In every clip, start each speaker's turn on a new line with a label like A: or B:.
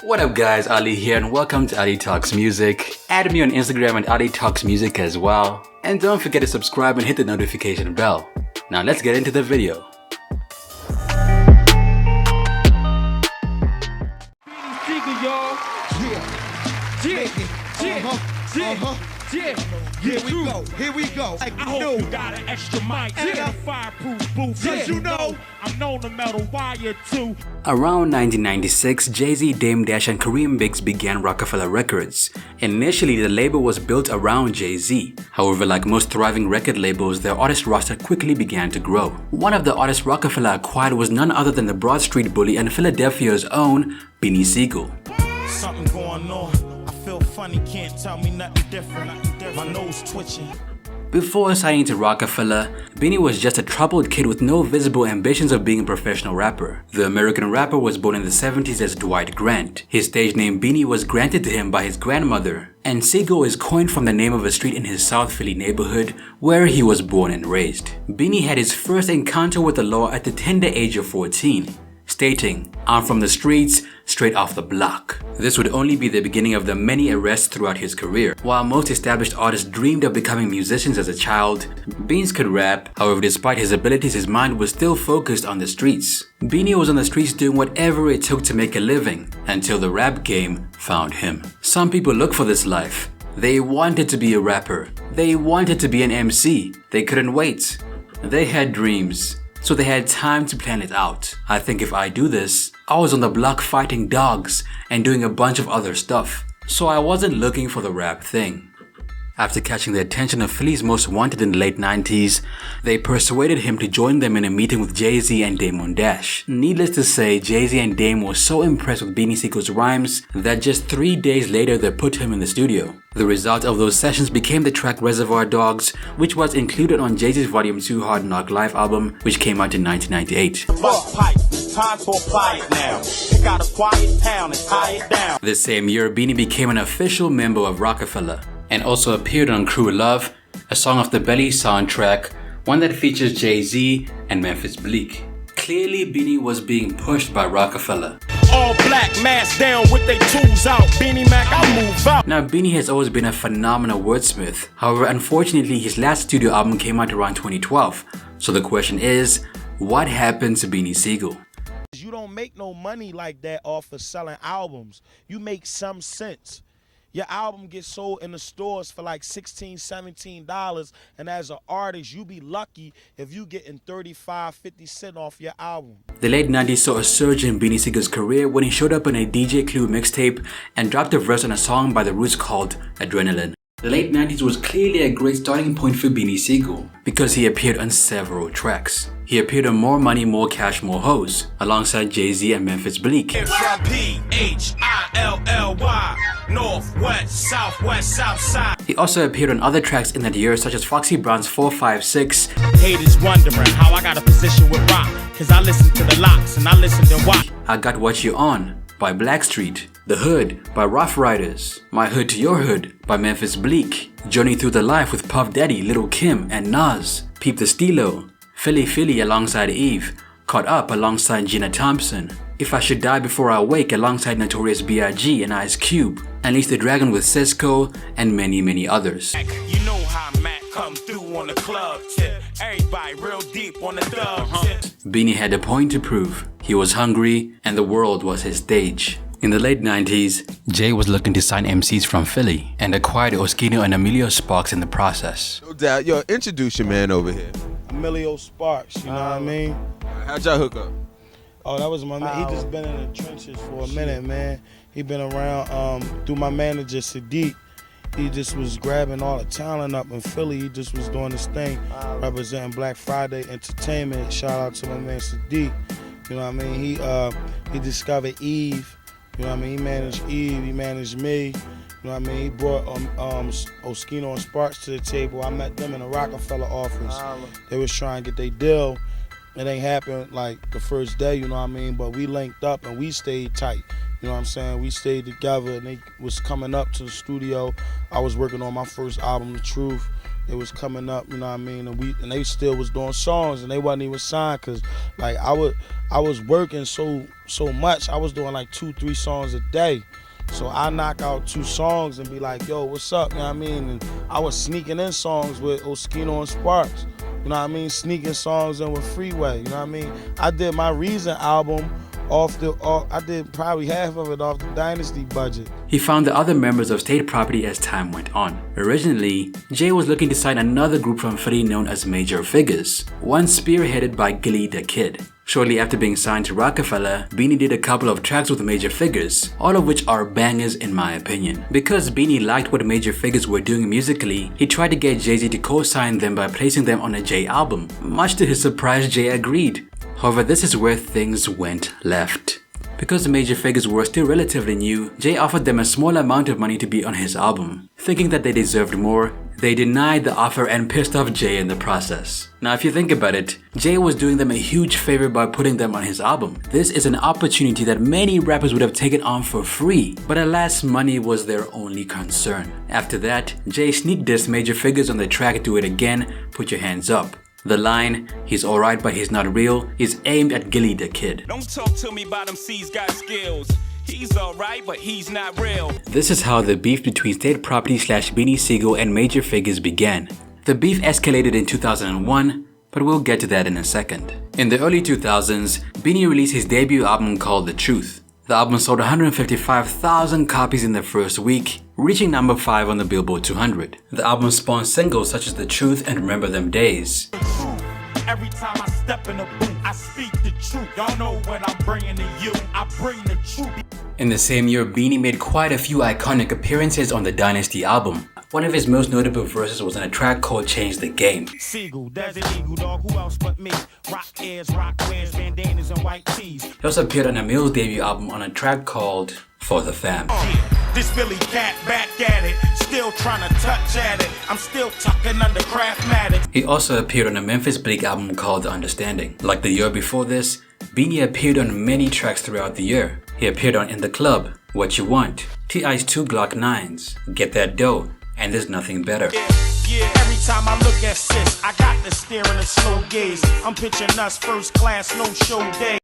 A: What up guys, Ali here and welcome to Ali Talks Music. Add me on Instagram at Ali Talks Music as well. And don't forget to subscribe and hit the notification bell. Now let's get into the video.
B: Beanie Sigel, y'all.
C: Here we go.
B: I hope you got an extra mic and a fireproof booth. Cause you know I'm known to metal wire too.
A: Around 1996, Jay-Z, Dame Dash and Kareem Biggs began Rocafella Records. Initially, the label was built around Jay-Z. However, like most thriving record labels, their artist roster quickly began to grow. One of the artists Rocafella acquired was none other than the Broad Street bully and Philadelphia's own Beanie Sigel.
D: Something going on. I feel funny, can't tell me nothing different. My nose twitching.
A: Before signing to Rocafella, Beanie was just a troubled kid with no visible ambitions of being a professional rapper. The American rapper was born in the 70s as Dwight Grant. His stage name Beanie was granted to him by his grandmother, and Sigel is coined from the name of a street in his South Philly neighborhood where he was born and raised. Beanie had his first encounter with the law at the tender age of 14. Stating, "I'm from the streets, straight off the block." This would only be the beginning of the many arrests throughout his career. While most established artists dreamed of becoming musicians as a child, Beans could rap. However, despite his abilities, his mind was still focused on the streets. Beanie was on the streets doing whatever it took to make a living, until the rap game found him. Some people look for this life. They wanted to be a rapper. They wanted to be an MC. They couldn't wait. They had dreams. So they had time to plan it out. I think if I do this, I was on the block fighting dogs and doing a bunch of other stuff. So I wasn't looking for the rap thing. After catching the attention of Philly's Most Wanted in the late 90s, they persuaded him to join them in a meeting with Jay-Z and Dame Dash. Needless to say, Jay-Z and Dame were so impressed with Beanie Sigel's rhymes that just 3 days later they put him in the studio. The result of those sessions became the track Reservoir Dogs, which was included on Jay-Z's Volume 2 Hard Knock Live album, which came out in 1998.
D: Time to apply it now. Pick out a quiet town and tie it down.
A: This same year, Beanie became an official member of Rocafella and also appeared on Crew Love, a song off the Belly soundtrack, one that features Jay-Z and Memphis Bleek. Clearly, Beanie was being pushed by Rocafella.
D: All black, mask down with they tools out. Beanie Mac, I move out.
A: Now, Beanie has always been a phenomenal wordsmith. However, unfortunately, his last studio album came out around 2012. So the question is, what happened to Beanie Sigel?
C: You don't make no money like that off of selling albums. You make some sense. Your album gets sold in the stores for like $16, $17, and as an artist, you be lucky if you getting 35, 50 cents off your album.
A: The late 90s saw a surge in Beanie Sigel's career when he showed up on a DJ Clue mixtape and dropped a verse on a song by The Roots called Adrenaline. The late 90s was clearly a great starting point for Beanie Sigel because he appeared on several tracks. He appeared on More Money, More Cash, More Hoes alongside Jay-Z and Memphis Bleek.
D: Philly, North, West, Southwest, Southside.
A: He also appeared on other tracks in that year such as Foxy Brown's 456.
D: Haters wondering how I got a position with rock. Cause I listen to the locks and I listen to why.
A: I Got What You On by Blackstreet. The Hood by Rough Riders. My Hood to Your Hood by Memphis Bleek. Journey Through the Life with Puff Daddy, Lil' Kim and Nas. Peep the Stilo. Philly Philly alongside Eve. Caught Up alongside Gina Thompson. If I Should Die Before I Wake alongside Notorious B.I.G. and Ice Cube. Unleash the Dragon with Cisco and many others.
D: You know how Mac come through on the club tip. Everybody real deep on the dub tip.
A: Beanie had a point to prove. He was hungry and the world was his stage. In the late 90s, Jay was looking to sign MCs from Philly and acquired Oskino and Emilio Sparks in the process.
E: No doubt. Yo, introduce your man over here.
C: Emilio Sparks, you know what I mean?
E: How'd y'all hook up?
C: Oh, that was my man. He just been in the trenches for a minute, man. He been around through my manager, Sadiq. He just was grabbing all the talent up in Philly. He just was doing his thing, representing Black Friday Entertainment. Shout out to my man Sadiq. You know what I mean? He discovered Eve. You know what I mean? He managed Eve. He managed me. You know what I mean? He brought Oskino and Sparks to the table. I met them in the Rocafella office. They was trying to get their deal. It ain't happened like the first day, you know what I mean? But we linked up and we stayed tight. You know what I'm saying? We stayed together and they was coming up to the studio. I was working on my first album, The Truth. They was coming up, you know what I mean, and they still was doing songs, and they wasn't even signed, cause like I was working so much. I was doing like 2-3 songs a day. So I knock out 2 songs and be like, yo, what's up, you know what I mean? And I was sneaking in songs with Oskino and Sparks, you know what I mean? Sneaking songs in with Freeway, you know what I mean? I did my Reason album I did probably half of it off the Dynasty budget.
A: He found the other members of State Property as time went on. Originally, Jay was looking to sign another group from Philly known as Major Figures, one spearheaded by Gillie the Kid. Shortly after being signed to Rocafella, Beanie did a couple of tracks with Major Figures, all of which are bangers in my opinion. Because Beanie liked what Major Figures were doing musically, he tried to get Jay-Z to co-sign them by placing them on a Jay album. Much to his surprise, Jay agreed. However, this is where things went left. Because the Major Figures were still relatively new, Jay offered them a small amount of money to be on his album. Thinking that they deserved more, they denied the offer and pissed off Jay in the process. Now if you think about it, Jay was doing them a huge favor by putting them on his album. This is an opportunity that many rappers would have taken on for free, but alas, money was their only concern. After that, Jay sneak dissed Major Figures on the track Do It Again, Put Your Hands Up. The line, he's alright but he's not real, is aimed at Gillie the Kid.
D: Don't talk to me about them C's got skills. He's alright but he's not real.
A: This is how the beef between State Property / Beanie Sigel and Major Figures began. The beef escalated in 2001, but we'll get to that in a second. In the early 2000s, Beanie released his debut album called The Truth. The album sold 155,000 copies in the first week, reaching number 5 on the Billboard 200. The album spawned singles such as The Truth and Remember Them Days.
B: Every time I step in the booth, I speak the truth. Y'all know what I'm bringing to you. I bring the truth.
A: In the same year, Beanie made quite a few iconic appearances on the Dynasty album. One of his most notable verses was on a track called Change the Game.
B: Sigel, Desert Eagle, dog, who else but me? Rock ears, rock wears, bandanas, and white tees.
A: He also appeared on Emil's debut album on a track called For the Fam.
B: This Philly cat back at it, still trying to touch at it. I'm still tucking under Craftmatic.
A: He also appeared on a Memphis Bleak album called The Understanding. Like the year before this, Beanie appeared on many tracks throughout the year. He appeared on In the Club, What You Want, T.I.'s 2 Glock 9s, Get That Dough, and There's Nothing Better.
B: Yeah, every time I look at sis, I got to stare in a slow gaze. I'm picturing us first class, no show day.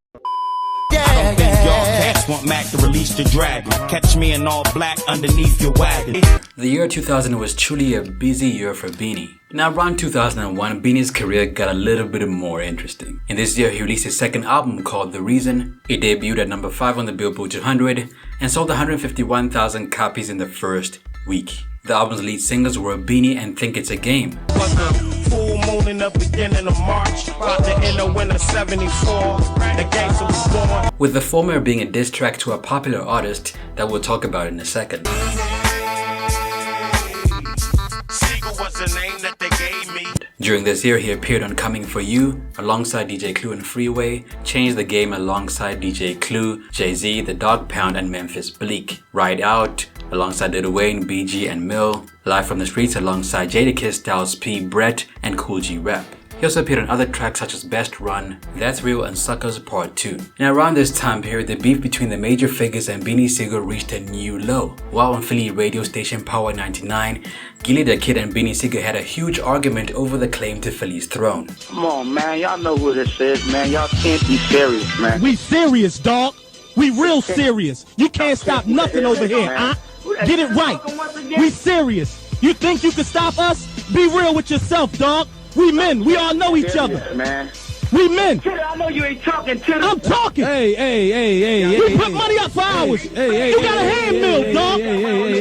B: I don't think y'all cats want Mac to release the dragon. Catch me in all black underneath your wagon.
A: The year 2000 was truly a busy year for Beanie. Now around 2001, Beanie's career got a little bit more interesting. In this year, he released his second album called The Reason. It debuted at number 5 on the Billboard 200 and sold 151,000 copies in the first week. The album's lead singles were Beanie and Think It's a Game.
B: Full moon in the beginning of March, about to end the winter 74. The gangster was born.
A: With the former being a diss track to a popular artist that we'll talk about in a second.
B: Sigel was the name that they gave me.
A: During this year, he appeared on Coming For You alongside DJ Clue and Freeway, Changed the Game alongside DJ Clue, Jay-Z, The Dog Pound, and Memphis Bleak, Ride Out alongside Lil Wayne, BG, and Mill, Live from the Streets alongside Jadakiss, Styles P, Brett, and Cool G Rap. He also appeared on other tracks such as Best Run, That's Real, and Suckers Part 2. And around this time period, the beef between the Major Figures and Beanie Sigel reached a new low. While on Philly radio station Power 99, Gillie the Kid and Beanie Sigel had a huge argument over the claim to Philly's throne.
F: Come on, man. Y'all know who this is, man. Y'all can't be serious, man.
G: We serious, dog. We real serious. You can't stop nothing over here, huh? Get it right. We serious. You think you can stop us? Be real with yourself, dog. We men. We all know each other.
F: Man.
G: We men.
F: I know you ain't talking to them.
G: I'm talking. Hey. We put money up for hours. You got a hand mill, dog.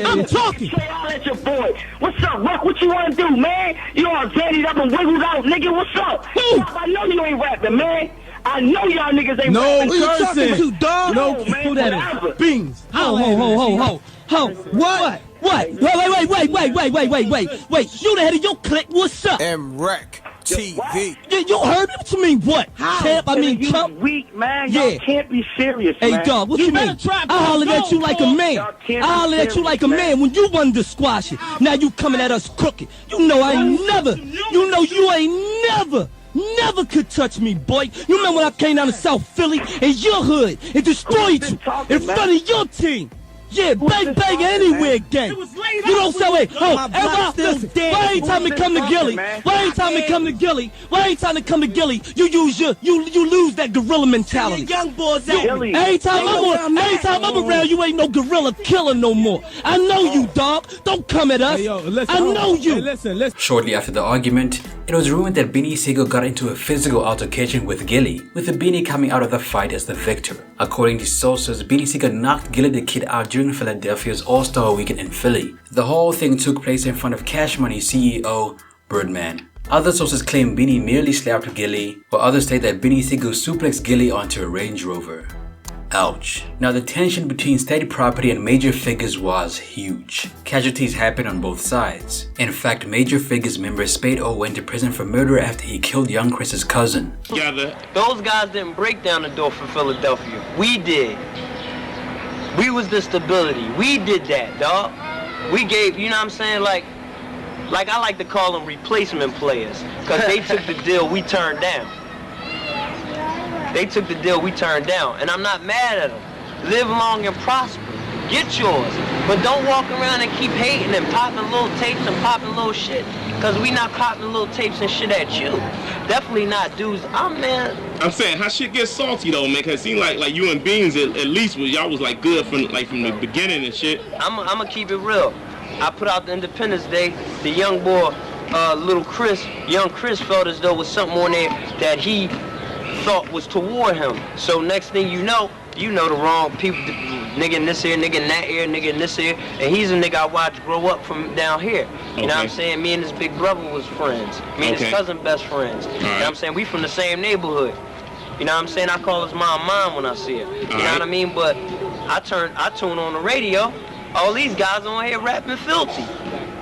G: I'm talking.
F: I'll let your boy. What's up, Rock? What you want to do, man? You all daddied up and wiggled out, nigga. What's up? I know you ain't rapping, man. I know y'all niggas ain't rapping.
G: No cursing.
F: Dog?
G: No,
F: man,
G: who that is? Beans.
F: Ho.
G: What? Wait. You the head of your clique. What's up?
E: M-Rec TV.
G: You heard me? What you mean, what? Champ, I mean,
F: you
G: chump.
F: weak, man. Y'all can't be serious,
G: Hey,
F: man.
G: dog, what you mean? I hollered at you like a man. I hollered at you like a man when you wanted to squash it. Now you coming at us crooked. You know I ain't never. You know you ain't never could touch me, boy. You remember when I came down to South Philly in your hood and destroyed you in front of your team? Yeah, bang anywhere gang. You don't say wait. Oh, everybody, listen. Why ain't time to come to Gillie? Why ain't time to come to Gillie? Why ain't time to come to Gillie? You lose that gorilla mentality. Young boys out. Anytime I'm around, you ain't no gorilla killer no more. I know you, dog. Don't come at us. I know you. Listen.
A: Shortly after the argument, it was rumored that Beanie Sigel got into a physical altercation with Gillie, with the Beanie coming out of the fight as the victor. According to sources, Beanie Sigel knocked Gillie the Kid out during Philadelphia's All-Star Weekend in Philly. The whole thing took place in front of Cash Money CEO Birdman. Other sources claim Beanie merely slapped Gillie, while others state that Beanie Sigel suplexed Gillie onto a Range Rover. Ouch. Now the tension between state property and major figures was huge. Casualties happened on both sides. In fact, major figures member Spade O went to prison for murder after he killed young Chris's cousin.
H: Those guys didn't break down the door for Philadelphia. We did. We was the stability. We did that, dog. We gave, you know what I'm saying, like I like to call them replacement players, because they took the deal we turned down. They took the deal we turned down, and I'm not mad at them. Live long and prosper. Get yours. But don't walk around and keep hating and popping little tapes and popping little shit, because we not popping little tapes and shit at you. Definitely not dudes. I'm
I: saying, how shit gets salty though, man, because it seemed like you and Beans at least y'all was like good from the beginning and shit.
H: I'm gonna keep it real. I put out the Independence Day, the young boy, young Chris felt as though was something on there that he thought was toward him. So next thing you know the wrong people, nigga in this ear, nigga in that ear, nigga in this ear, and he's a nigga I watched grow up from down here. You know what I'm saying? Me and his big brother was friends. Me and his cousin best friends. You know what I'm saying? We from the same neighborhood. You know what I'm saying? I call his mom when I see her. You know what I mean? But I tune on the radio, all these guys on here rapping filthy,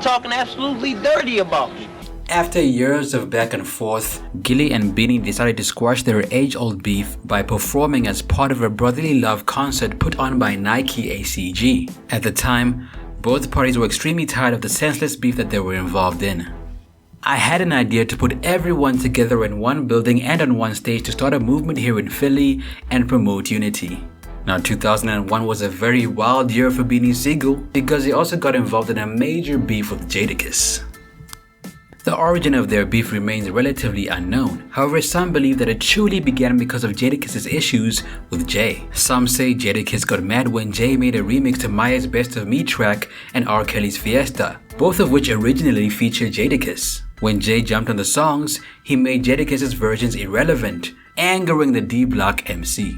H: talking absolutely dirty about me.
A: After years of back and forth, Gillie and Beanie decided to squash their age-old beef by performing as part of a brotherly love concert put on by Nike ACG. At the time, both parties were extremely tired of the senseless beef that they were involved in. I had an idea to put everyone together in one building and on one stage to start a movement here in Philly and promote unity. Now 2001 was a very wild year for Beanie Sigel because he also got involved in a major beef with Jadakiss. The origin of their beef remains relatively unknown. However, some believe that it truly began because of Jadakiss's issues with Jay. Some say Jadakiss got mad when Jay made a remix to Maya's Best of Me track and R. Kelly's Fiesta, both of which originally featured Jadakiss. When Jay jumped on the songs, he made Jadakiss's versions irrelevant, angering the D Block MC.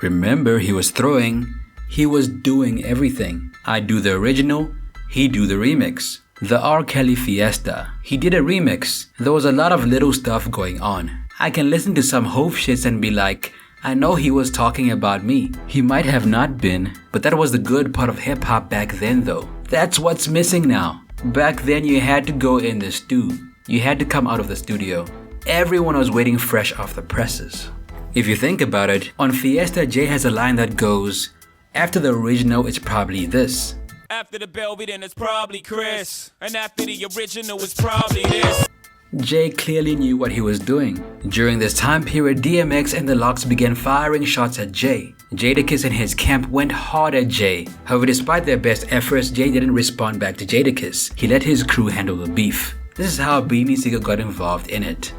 A: Remember, he was doing everything. I do the original, he do the remix. The R. Kelly Fiesta. He did a remix. There was a lot of little stuff going on. I can listen to some Hove shits and be like, I know he was talking about me. He might have not been, but that was the good part of hip hop back then though. That's what's missing now. Back then you had to go in the stew. You had to come out of the studio. Everyone was waiting fresh off the presses. If you think about it, on Fiesta Jay has a line that goes, after the original it's probably this.
D: After the Belby, then it's probably Chris. And after the original, it's probably this.
A: Jay clearly knew what he was doing. During this time period, DMX and the Lox began firing shots at Jay. Jadakiss and his camp went hard at Jay. However, despite their best efforts, Jay didn't respond back to Jadakiss. He let his crew handle the beef. This is how Beanie Sigel got involved in it.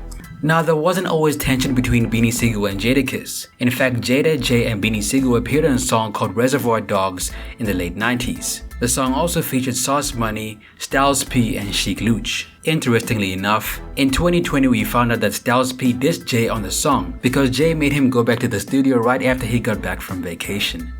A: Now, there wasn't always tension between Beanie Sigel and Jadakiss. In fact, Jada, Jay, and Beanie Sigel appeared in a song called Reservoir Dogs in the late 90s. The song also featured Sauce Money, Styles P, and Sheek Louch. Interestingly enough, in 2020 we found out that Styles P dissed Jay on the song because Jay made him go back to the studio right after he got back from vacation.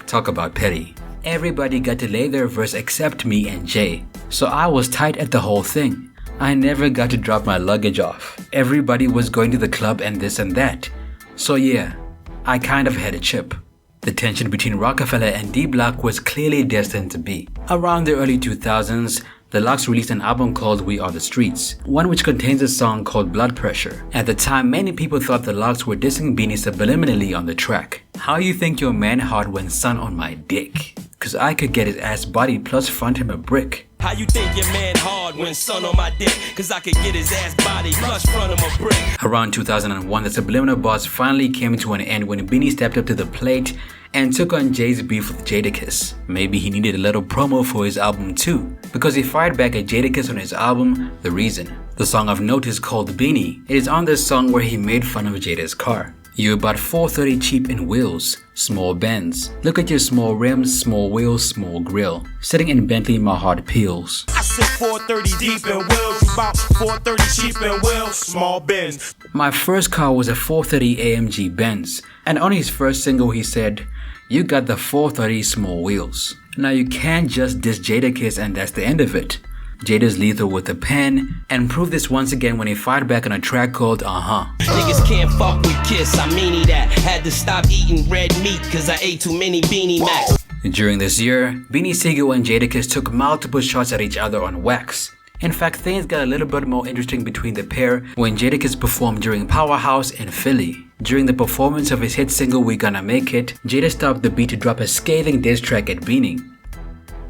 A: Talk about petty. Everybody got to lay their verse except me and Jay, so I was tight at the whole thing. I never got to drop my luggage off. Everybody was going to the club and this and that. So yeah, I kind of had a chip. The tension between Rocafella and D Block was clearly destined to be. Around the early 2000s, the Lox released an album called We Are The Streets, one which contains a song called Blood Pressure. At the time, many people thought the Lox were dissing Beanie subliminally on the track. How you think your man hard when son on my dick? Cause I could get his ass bodied plus front him a brick.
D: How you think your man hard when son on my dick? Cause I could get his ass bodied plus front him a brick.
A: Around 2001, the subliminal bars finally came to an end when Beanie stepped up to the plate and took on Jay's beef with Jadakiss. Maybe he needed a little promo for his album too, because he fired back at Jadakiss on his album, The Reason. The song of note is called Beanie. It is on this song where he made fun of Jada's car. You're about 430 cheap in wheels, small Benz. Look at your small rims, small wheels, small grill. Sitting in Bentley, my heart peels.
B: I sit 430 deep in wheels, about 430 cheap in wheels, small Benz.
A: My first car was a 430 AMG Benz, and on his first single he said, "You got the 430 small wheels." Now you can't just diss Jadakiss and that's the end of it. Jada's lethal with a pen, and proved this once again when he fired back on a track called
J: Niggas can't fuck with Kiss, I meanie that. Had to stop eating red meat cause I ate too many Beanie Macs.
A: During this year, Beanie Sigel and Jadakiss took multiple shots at each other on wax. In fact, things got a little bit more interesting between the pair when Jadakiss performed during Powerhouse in Philly. During the performance of his hit single We Gonna Make It, Jada stopped the beat to drop a scathing diss track at Beanie,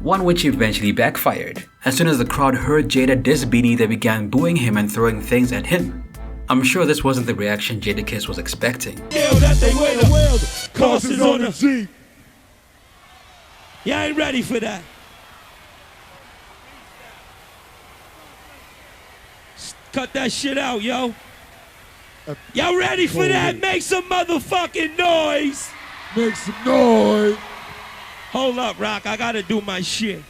A: one which eventually backfired. As soon as the crowd heard Jada diss Beanie, they began booing him and throwing things at him. I'm sure this wasn't the reaction Jadakiss was expecting.
G: Yeah, that's the way the world crosses on the G. Y'all ain't ready for that. Cut that shit out, yo. Y'all ready for that? Make some motherfucking noise. Make some noise. Hold up, Rock. I gotta do my shit.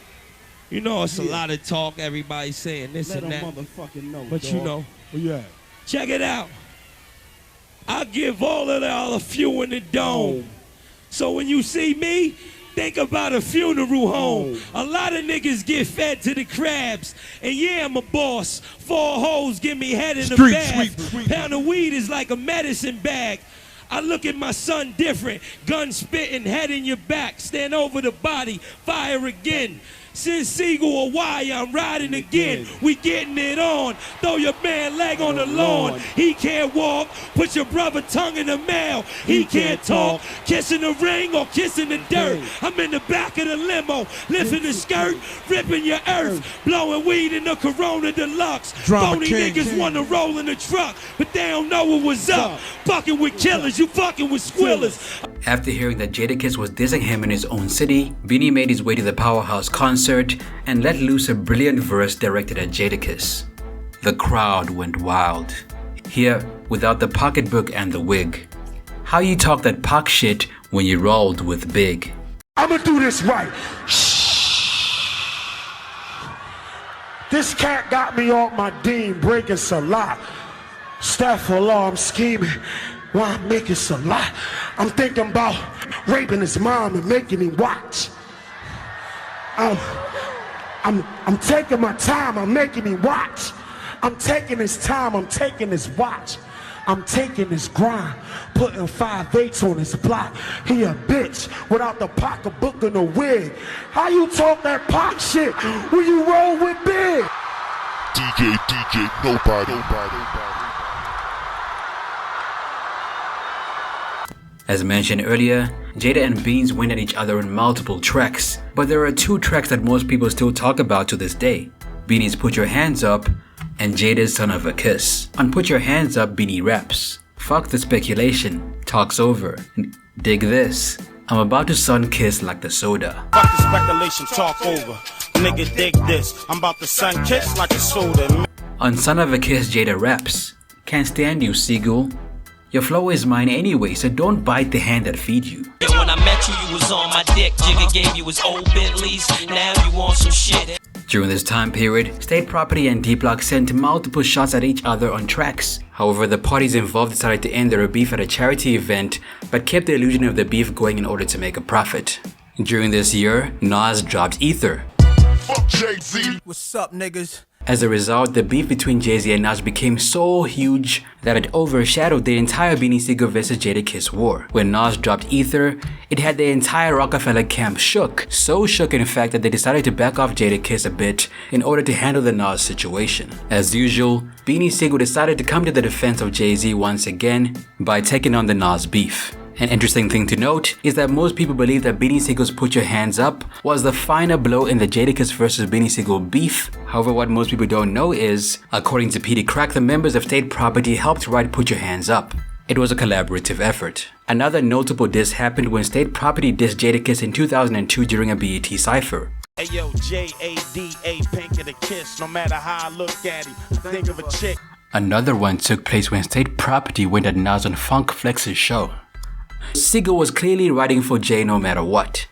G: You know, it's a lot of talk. Everybody's saying this and that.
C: Motherfucking know,
G: But
C: dog.
G: you know.
C: Where you at?
G: Check it out. I'll give all of y'all a few in the dome. So when you see me, think about a funeral home. A lot of niggas get fed to the crabs. And yeah, I'm a boss. 4 hoes give me head in the bath. Pound of weed is like a medicine bag. I look at my son different. Gun spitting, head in your back. Stand over the body, fire again. Send Siegel a wire, I'm riding again. We getting it on. Throw your man leg on the lawn. He can't walk. Put your brother tongue in the mail. He can't talk. Kissing the ring or kissing the dirt. I'm in the back of the limo, lifting the skirt, ripping your earth, blowing weed in the Corona Deluxe. Phony niggas wanna roll in the truck, but they don't know what was up. Fucking with killers, you fucking with squillers.
A: After hearing that Jadakiss was dissing him in his own city, Beanie made his way to the Powerhouse concert and let loose a brilliant verse directed at Jadakiss. The crowd went wild. Here, without the pocketbook and the wig. How you talk that pock shit when you rolled with Big?
K: I'ma do this right. This cat got me off my dean, breaking Salah. Astaghfirullah, I'm scheming. Why I'm making Salah? I'm thinking about raping his mom and making him watch. I'm taking my time, I'm making him watch. I'm taking his time, I'm taking his watch. I'm taking his grind, putting 5/8 on his block. He a bitch without the pocketbook and the wig. How you talk that pop shit when you roll with Big?
L: DJ, nobody.
A: As mentioned earlier, Jada and Beans went at each other in multiple tracks, but there are 2 tracks that most people still talk about to this day. Beanie's Put Your Hands Up and Jada's Son of a Kiss. On Put Your Hands Up, Beanie raps, "Fuck the speculation, talk's over. Dig this, I'm about to sun kiss like the soda."
B: Fuck the speculation, talk over. Nigga, dig this. I'm about to sun kiss like a soda.
A: On Son of a Kiss, Jada raps, "Can't stand you, Siegel. Your flow is mine anyway, so don't bite the hand that feed you."
J: When I met you, you was on my dick. Jigga gave you his old Bentleys. Now you want some shit.
A: During this time period, State Property and D-Block sent multiple shots at each other on tracks. However, the parties involved decided to end their beef at a charity event, but kept the illusion of the beef going in order to make a profit. During this year, Nas dropped Ether.
L: Fuck Jay-Z.
E: What's up, niggas?
A: As a result, the beef between Jay-Z and Nas became so huge that it overshadowed the entire Beanie Sigel vs Jadakiss war. When Nas dropped Ether, it had the entire Rocafella camp shook. So shook in fact that they decided to back off Jadakiss a bit in order to handle the Nas situation. As usual, Beanie Sigel decided to come to the defense of Jay-Z once again by taking on the Nas beef. An interesting thing to note is that most people believe that Beanie Sigel's Put Your Hands Up was the final blow in the Jadakiss vs Beanie Sigel beef. However, what most people don't know is, according to Petey Crack, the members of State Property helped write Put Your Hands Up. It was a collaborative effort. Another notable diss happened when State Property dissed Jadakiss in 2002 during a BET cypher.
B: Hey yo, J-A-D-A, pink of the kiss. No matter how I look at him, I think of a chick.
A: Another one took place when State Property went at Nas on Funk Flex's show. Sigel was clearly riding for Jay no matter what.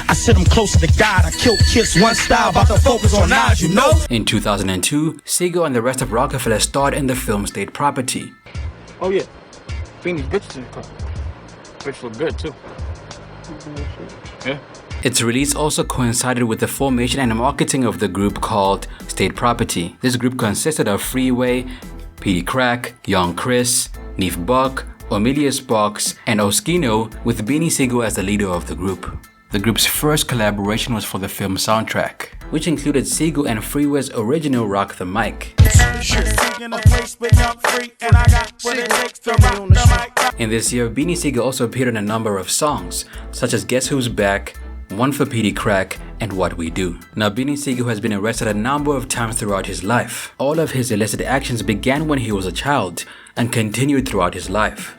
B: I said I'm closer to God, I killed Kiss one style, about to focus on Nas, you know?
A: In 2002, Sigel and the rest of Rocafella starred in the film State Property.
M: Oh yeah, Beanie's bitches in the car. Bitch look good too. Yeah.
A: Its release also coincided with the formation and marketing of the group called State Property. This group consisted of Freeway, Petey Crack, Young Chris, Neef Buck, Amelia Sparks, and Oskino, with Beanie Sigel as the leader of the group. The group's first collaboration was for the film soundtrack, which included Sigel and Freeway's original Rock the Mic. In this year, Beanie Sigel also appeared on a number of songs, such as Guess Who's Back, One for Petey Crack, and What We Do. Now, Beanie Sigel has been arrested a number of times throughout his life. All of his illicit actions began when he was a child and continued throughout his life.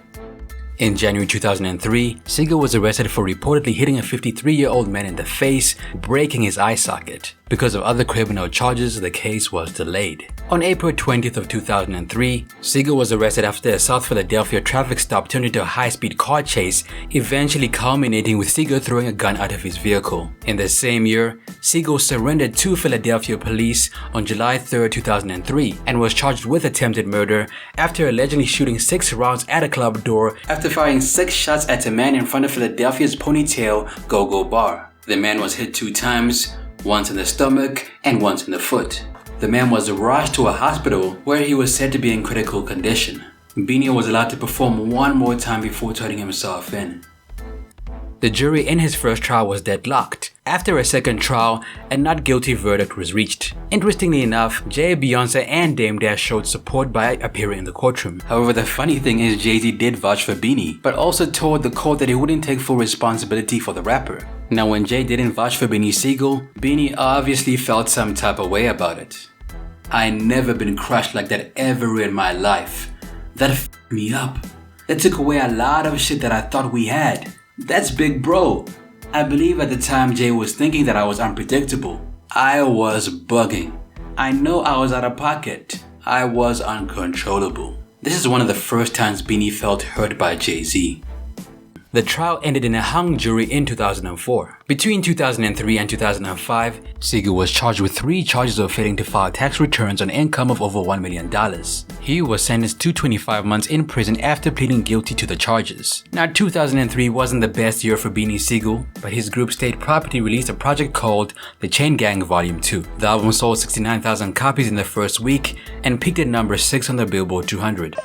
A: In January 2003, Sigel was arrested for reportedly hitting a 53-year-old man in the face, breaking his eye socket. Because of other criminal charges, the case was delayed. On April 20th of 2003, Sigel was arrested after a South Philadelphia traffic stop turned into a high-speed car chase, eventually culminating with Sigel throwing a gun out of his vehicle. In the same year, Sigel surrendered to Philadelphia police on July 3rd, 2003, and was charged with attempted murder after allegedly shooting 6 rounds at a club door after firing 6 shots at a man in front of Philadelphia's Ponytail Go-Go bar. The man was hit 2 times, once in the stomach and once in the foot. The man was rushed to a hospital where he was said to be in critical condition. Beanie was allowed to perform one more time before turning himself in. The jury in his first trial was deadlocked. After a second trial, a not guilty verdict was reached. Interestingly enough, Jay, Beyonce, and Dame Dash showed support by appearing in the courtroom. However, the funny thing is Jay-Z did vouch for Beanie, but also told the court that he wouldn't take full responsibility for the rapper. Now, when Jay didn't vouch for Beanie Sigel, Beanie obviously felt some type of way about it. I never been crushed like that ever in my life. That f***ed me up. That took away a lot of shit that I thought we had. That's big bro. I believe at the time Jay was thinking that I was unpredictable. I was bugging. I know I was out of pocket. I was uncontrollable. This is one of the first times Beanie felt hurt by Jay-Z. The trial ended in a hung jury in 2004. Between 2003 and 2005, Sigel was charged with 3 charges of failing to file tax returns on income of over $1 million. He was sentenced to 25 months in prison after pleading guilty to the charges. Now, 2003 wasn't the best year for Beanie Sigel, but his group State Property released a project called The Chain Gang Volume 2. The album sold 69,000 copies in the first week and peaked at number 6 on the Billboard 200.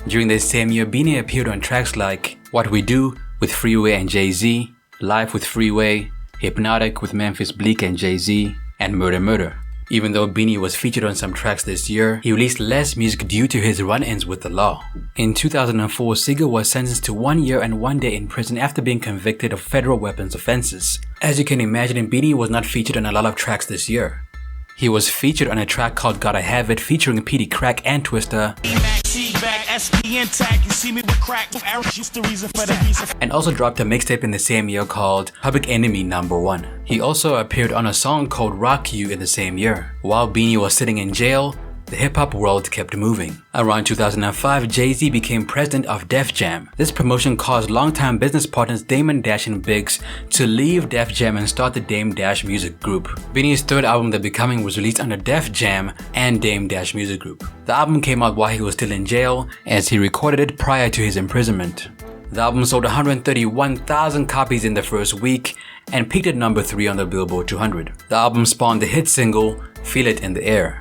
A: During this same year, Beanie appeared on tracks like What We Do with Freeway and Jay-Z, Life with Freeway, Hypnotic with Memphis Bleek and Jay-Z, and Murder Murder. Even though Beanie was featured on some tracks this year, he released less music due to his run-ins with the law. In 2004, Sigel was sentenced to 1 year and 1 day in prison after being convicted of federal weapons offenses. As you can imagine, Beanie was not featured on a lot of tracks this year. He was featured on a track called Gotta Have It featuring Petey Crack and Twista, and also dropped a mixtape in the same year called Public Enemy No. 1. He also appeared on a song called Rock You in the same year. While Beanie was sitting in jail, the hip-hop world kept moving. Around 2005, Jay-Z became president of Def Jam. This promotion caused longtime business partners Damon Dash and Biggs to leave Def Jam and start the Dame Dash Music Group. Beanie's third album, The Becoming, was released under Def Jam and Dame Dash Music Group. The album came out while he was still in jail, as he recorded it prior to his imprisonment. The album sold 131,000 copies in the first week and peaked at number 3 on the Billboard 200. The album spawned the hit single, Feel It in the Air.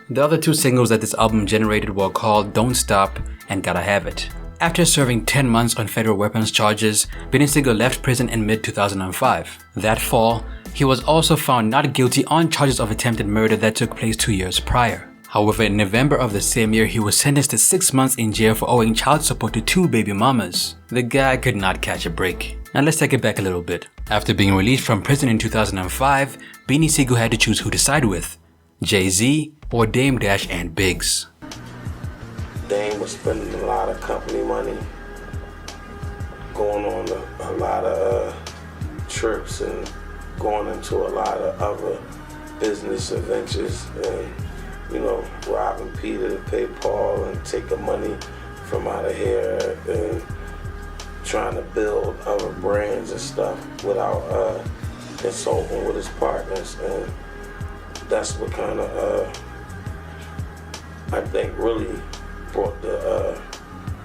A: The other 2 singles that this album generated were called Don't Stop and Gotta Have It. After serving 10 months on federal weapons charges, Beanie Sigel left prison in mid-2005. That fall, he was also found not guilty on charges of attempted murder that took place 2 years prior. However, in November of the same year, he was sentenced to 6 months in jail for owing child support to 2 baby mamas. The guy could not catch a break. Now let's take it back a little bit. After being released from prison in 2005, Beanie Sigel had to choose who to side with, Jay-Z or Dame Dash and Biggs.
N: Dame was spending a lot of company money, going on a lot of trips and going into a lot of other business adventures and, you know, robbing Peter to pay Paul and taking money from out of here and trying to build other brands and stuff without consulting with his partners. And that's what kind of, I think, really brought the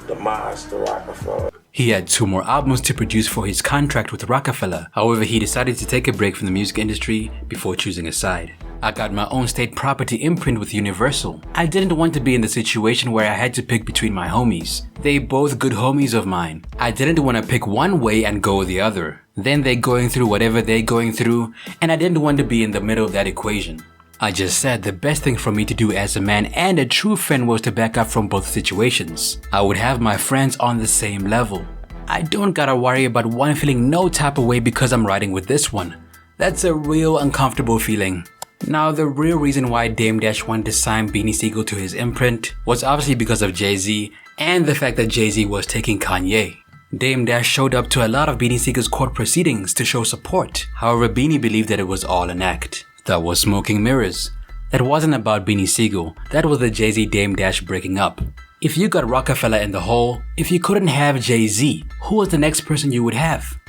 N: demise to Rocafella.
A: He had 2 more albums to produce for his contract with Rocafella. However, he decided to take a break from the music industry before choosing a side. I got my own state property imprint with Universal. I didn't want to be in the situation where I had to pick between my homies. They both good homies of mine. I didn't want to pick one way and go the other. Then they going through whatever they going through, and I didn't want to be in the middle of that equation. I just said the best thing for me to do as a man and a true friend was to back up from both situations. I would have my friends on the same level. I don't gotta worry about one feeling no type of way because I'm riding with this one. That's a real uncomfortable feeling. Now, the real reason why Dame Dash wanted to sign Beanie Sigel to his imprint was obviously because of Jay-Z and the fact that Jay-Z was taking Kanye. Dame Dash showed up to a lot of Beanie Sigel's court proceedings to show support. However, Beanie believed that it was all an act. That was smoke and mirrors. That wasn't about Beanie Sigel. That was the Jay-Z Dame Dash breaking up. If you got Rocafella in the hole, if you couldn't have Jay-Z, who was the next person you would have?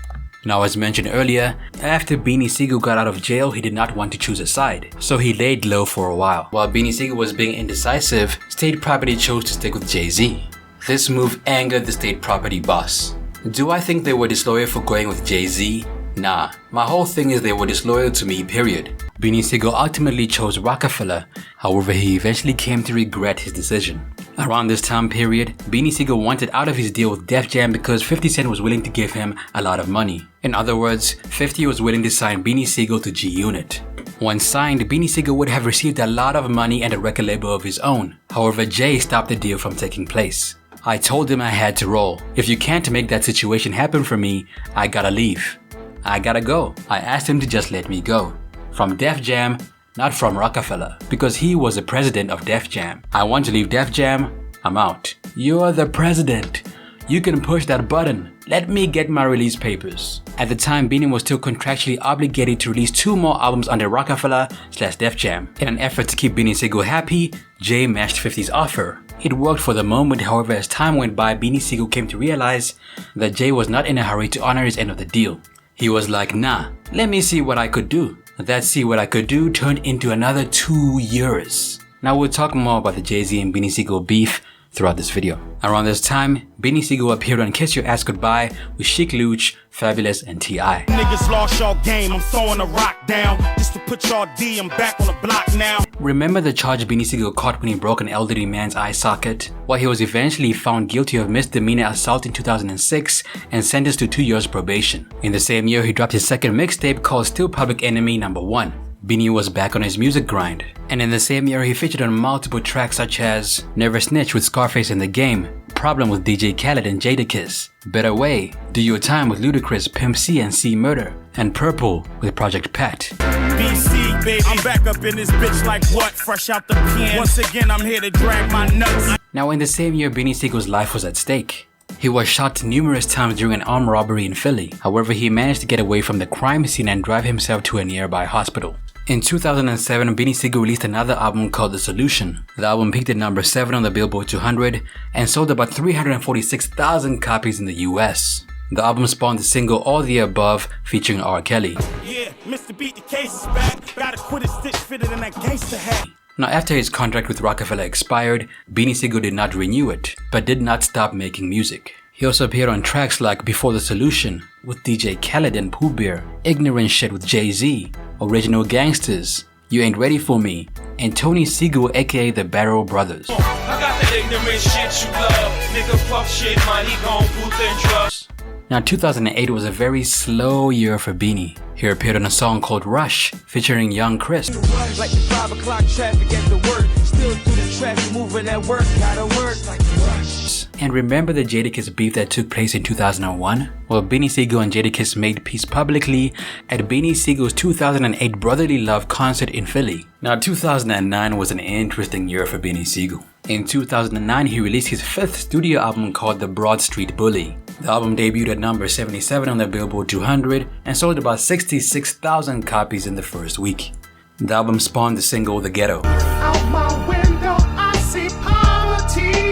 A: Now, as mentioned earlier, after Beanie Sigel got out of jail, he did not want to choose a side, so he laid low for a while. While Beanie Sigel was being indecisive, State Property chose to stick with Jay-Z. This move angered the State Property boss. Do I think they were disloyal for going with Jay-Z? Nah, my whole thing is they were disloyal to me, period. Beanie Sigel ultimately chose Rocafella, however he eventually came to regret his decision. Around this time period, Beanie Sigel wanted out of his deal with Def Jam because 50 Cent was willing to give him a lot of money. In other words, 50 was willing to sign Beanie Sigel to G-Unit. Once signed, Beanie Sigel would have received a lot of money and a record label of his own. However, Jay stopped the deal from taking place. I told him I had to roll. If you can't make that situation happen for me, I gotta leave. I gotta go. I asked him to just let me go. From Def Jam, not from Rocafella, because he was the president of Def Jam. I want to leave Def Jam, I'm out. You're the president. You can push that button. Let me get my release papers. At the time, Beanie was still contractually obligated to release 2 more albums under Rocafella/Def Jam. In an effort to keep Beanie Sigel happy, Jay matched 50's offer. It worked for the moment, however, as time went by, Beanie Sigel came to realize that Jay was not in a hurry to honor his end of the deal. He was like, nah, let me see what I could do. That see what I could do turned into another 2 years. Now we'll talk more about the Jay-Z and Beanie Sigel beef throughout this video. Around this time, Beanie Sigel appeared on Kiss Your Ass Goodbye with Sheek Louch, Fabulous, and T.I.
B: Niggas lost y'all game, I'm throwing a rock down just to put y'all D, I'm back on the block now.
A: Remember the charge Beanie Sigel caught when he broke an elderly man's eye socket? Well, he was eventually found guilty of misdemeanor assault in 2006 and sentenced to 2 years probation. In the same year, he dropped his second mixtape called Still Public Enemy No. 1. Beanie was back on his music grind. And in the same year, he featured on multiple tracks such as Never Snitch with Scarface in the Game, Problem with DJ Khaled and Jadakiss, Better Way, Do Your Time with Ludacris, Pimp C and C Murder, and Purple with Project Pat.
B: BC, baby, I'm back up in this bitch like what? Fresh out the pen. Once again, I'm here to drag my nuts.
A: Now in the same year, Beanie Sigel's life was at stake. He was shot numerous times during an armed robbery in Philly. However, he managed to get away from the crime scene and drive himself to a nearby hospital. In 2007, Beanie Sigel released another album called The Solution. The album peaked at number 7 on the Billboard 200 and sold about 346,000 copies in the US. The album spawned the single All the Above featuring R. Kelly.
B: Yeah, Mr. Beat the case is back. Gotta quit a stitch fitted in that gangster hat.
A: Now, after his contract with Rocafella expired, Beanie Sigel did not renew it, but did not stop making music. He also appeared on tracks like Before the Solution with DJ Khaled and Pooh Bear, Ignorant Shit with Jay-Z, Original Gangsters, You Ain't Ready For Me, and Tony Sigel aka the Barrel Brothers.
D: I got that ignorant shit you love. Nigga puff shit, money gon' booth and drugs.
A: Now 2008 was a very slow year for Beanie. He appeared on a song called Rush featuring Young Chris.
J: Like the 5 o'clock traffic at the work, still through the traffic moving at work, gotta work like rush.
A: And remember the Jadakiss beef that took place in 2001? Well, Beanie Sigel and Jadakiss made peace publicly at Beanie Sigel's 2008 Brotherly Love concert in Philly. Now 2009 was an interesting year for Beanie Sigel. In 2009, he released his 5th studio album called The Broad Street Bully. The album debuted at number 77 on the Billboard 200 and sold about 66,000 copies in the first week. The album spawned the single The Ghetto.
K: Out my window, I see poverty.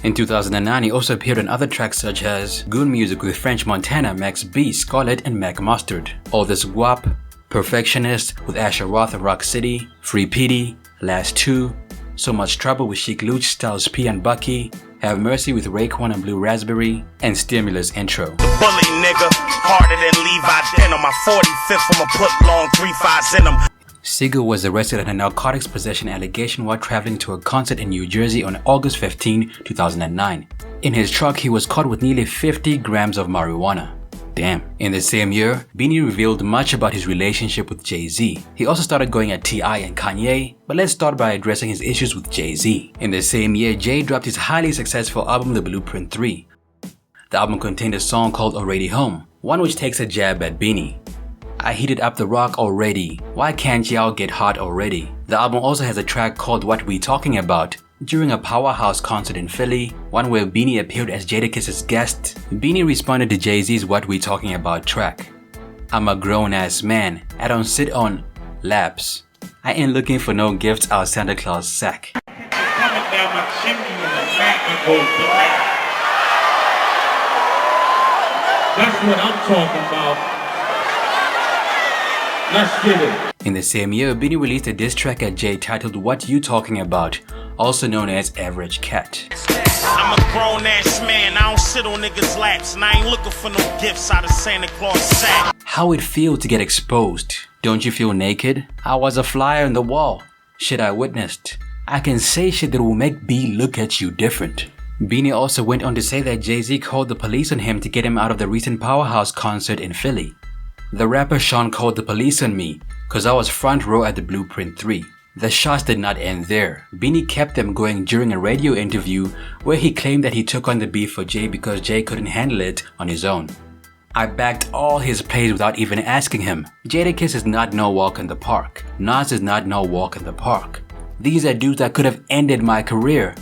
A: In 2009, he also appeared on other tracks such as Goon Music with French Montana, Max B, Scarlett, and Mac Mustard. All This Guap, Perfectionist with Asher Roth and Rock City, Free Petey, Last Two, So Much Trouble with Chic Luch, Styles P and Bucky, Have Mercy with Raekwon and Blue Raspberry, and Stimulus Intro.
B: Bully nigga, harder than Levi Denim. My 45th, I'ma put long 3-5s in them.
A: Sigel was arrested on a narcotics possession allegation while traveling to a concert in New Jersey on August 15, 2009. In his truck, he was caught with nearly 50 grams of marijuana. Damn. In the same year, Beanie revealed much about his relationship with Jay-Z. He also started going at T.I. and Kanye, but let's start by addressing his issues with Jay-Z. In the same year, Jay dropped his highly successful album The Blueprint 3. The album contained a song called Already Home, one which takes a jab at Beanie. I heated up the rock already, why can't y'all get hot already? The album also has a track called What We Talking About. During a Powerhouse concert in Philly, one where Beanie appeared as Jadakiss's guest, Beanie responded to Jay-Z's What We Talking About track. I'm a grown-ass man, I don't sit on laps. I ain't looking for no gifts out Santa Claus sack.
O: Coming down my chimney and the back goes black. That's what I'm talking about. Let's get it.
A: In the same year, Beanie released a diss track at Jay titled What You Talking About, also known as Average Cat.
B: I'm a grown ass man, I don't sit on niggas' laps, and I ain't looking for no gifts out of Santa Claus sack.
A: How it feel to get exposed? Don't you feel naked? I was a flyer on the wall. Shit I witnessed. I can say shit that will make B look at you different. Beanie also went on to say that Jay-Z called the police on him to get him out of the recent Powerhouse concert in Philly. The rapper Sean called the police on me cause I was front row at the Blueprint 3. The shots did not end there. Beanie kept them going during a radio interview where he claimed that he took on the beef for Jay because Jay couldn't handle it on his own. I backed all his plays without even asking him. Jadakiss is not no walk in the park. Nas is not no walk in the park. These are dudes that could have ended my career.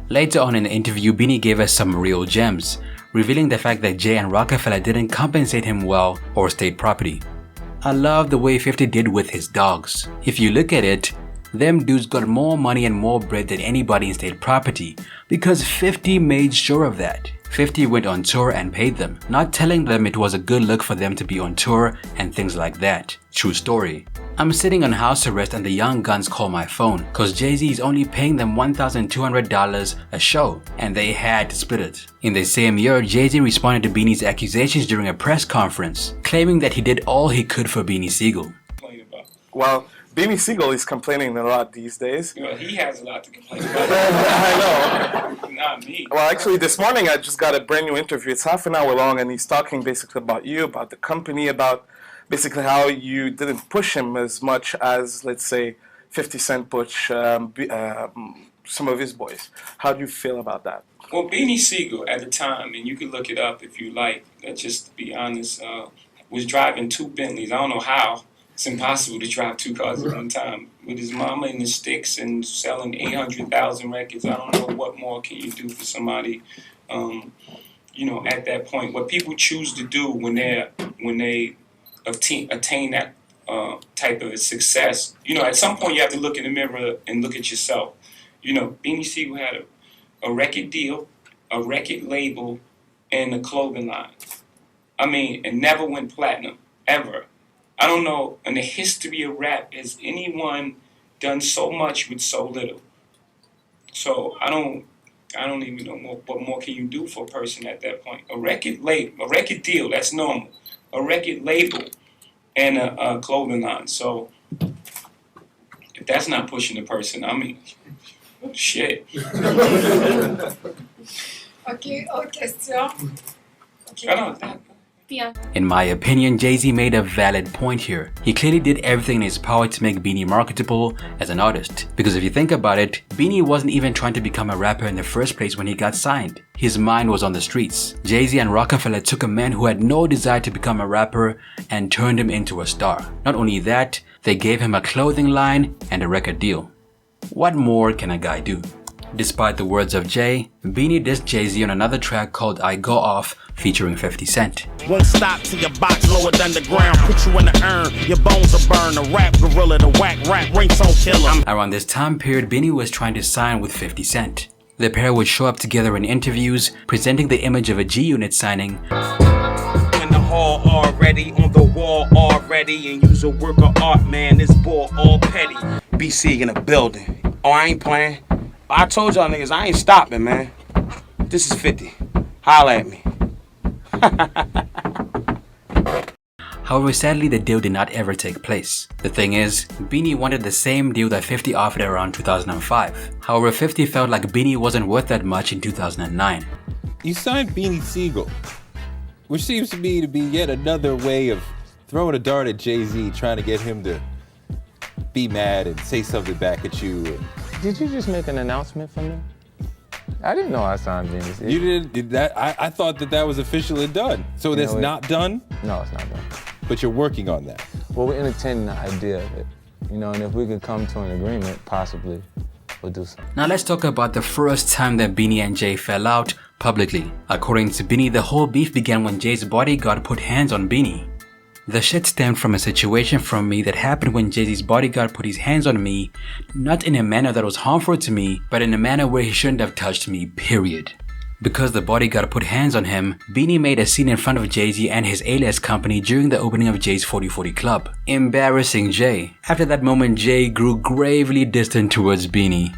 A: Later on in the interview, Beanie gave us some real gems, revealing the fact that Jay and Rocafella didn't compensate him well or state property. I love the way 50 did with his dogs. If you look at it, them dudes got more money and more bread than anybody in state property because 50 made sure of that. 50 went on tour and paid them, not telling them it was a good look for them to be on tour and things like that. True story. I'm sitting on house arrest and the Young Guns call my phone cause Jay-Z is only paying them $1,200 a show and they had to split it. In the same year, Jay-Z responded to Beanie's accusations during a press conference, claiming that he did all he could for Beanie Sigel.
P: Well, Beanie Sigel is complaining a lot these days.
Q: Well, he has a lot to complain about.
P: I know.
Q: Not me.
P: Well, actually, this morning I just got a brand new interview. It's half an hour long, and he's talking basically about you, about the company, about basically how you didn't push him as much as, let's say, 50 Cent pushed some of his boys. How do you feel about that?
Q: Well, Beanie Sigel at the time, and you can look it up if you like, just to be honest, was driving 2 Bentleys. I don't know how. It's impossible to drive 2 cars at one time. With his mama in the sticks and selling 800,000 records, I don't know what more can you do for somebody, you know, at that point. What people choose to do when they attain that type of success, you know, at some point you have to look in the mirror and look at yourself. You know, Beanie Sigel had a record deal, a record label, and a clothing line. I mean, it never went platinum, ever. I don't know, in the history of rap, has anyone done so much with so little? So I don't even know what more can you do for a person at that point. A record label, a record deal, that's normal. A record label and a clothing line. So if that's not pushing the person, I mean, shit.
R: Ok, autre question. Okay.
Q: I don't know.
A: In my opinion, Jay-Z made a valid point here. He clearly did everything in his power to make Beanie marketable as an artist. Because if you think about it, Beanie wasn't even trying to become a rapper in the first place when he got signed. His mind was on the streets. Jay-Z and Rocafella took a man who had no desire to become a rapper and turned him into a star. Not only that, they gave him a clothing line and a record deal. What more can a guy do? Despite the words of Jay, Beanie dissed Jay-Z on another track called I Go Off featuring 50 Cent.
B: Won't stop till your box lower than the ground. Put you in the urn, your bones will burn. The rap gorilla, the whack rap ringtone killer.
A: Around this time period, Beanie was trying to sign with 50 Cent. The pair would show up together in interviews, presenting the image of a G-Unit signing.
D: In the hall already, on the wall already, and use a work of art, man, this ball all petty.
R: BC in the building. Oh, I ain't playing. I told y'all niggas I ain't stopping, man. This is 50. Holla at me.
A: However, sadly, the deal did not ever take place. The thing is, Beanie wanted the same deal that 50 offered around 2005. However, 50 felt like Beanie wasn't worth that much in 2009.
S: You signed Beanie Sigel, which seems to me to be yet another way of throwing a dart at Jay-Z, trying to get him to be mad and say something back at you.
M: Did you just make an announcement for me? I didn't know I signed Beanie Sigel.
S: You did that? I thought that was officially done. So that's not done?
M: No, it's not done.
S: But you're working on that.
M: Well, we're entertaining the idea of it. You know, and if we could come to an agreement, possibly, we'll do something.
A: Now let's talk about the first time that Beanie and Jay fell out publicly. According to Beanie, the whole beef began when Jay's bodyguard put hands on Beanie. The shit stemmed from a situation from me that happened when Jay-Z's bodyguard put his hands on me, not in a manner that was harmful to me, but in a manner where he shouldn't have touched me, period. Because the bodyguard put hands on him, Beanie made a scene in front of Jay-Z and his A-list company during the opening of Jay's 4040 Club, embarrassing Jay. After that moment, Jay grew gravely distant towards Beanie.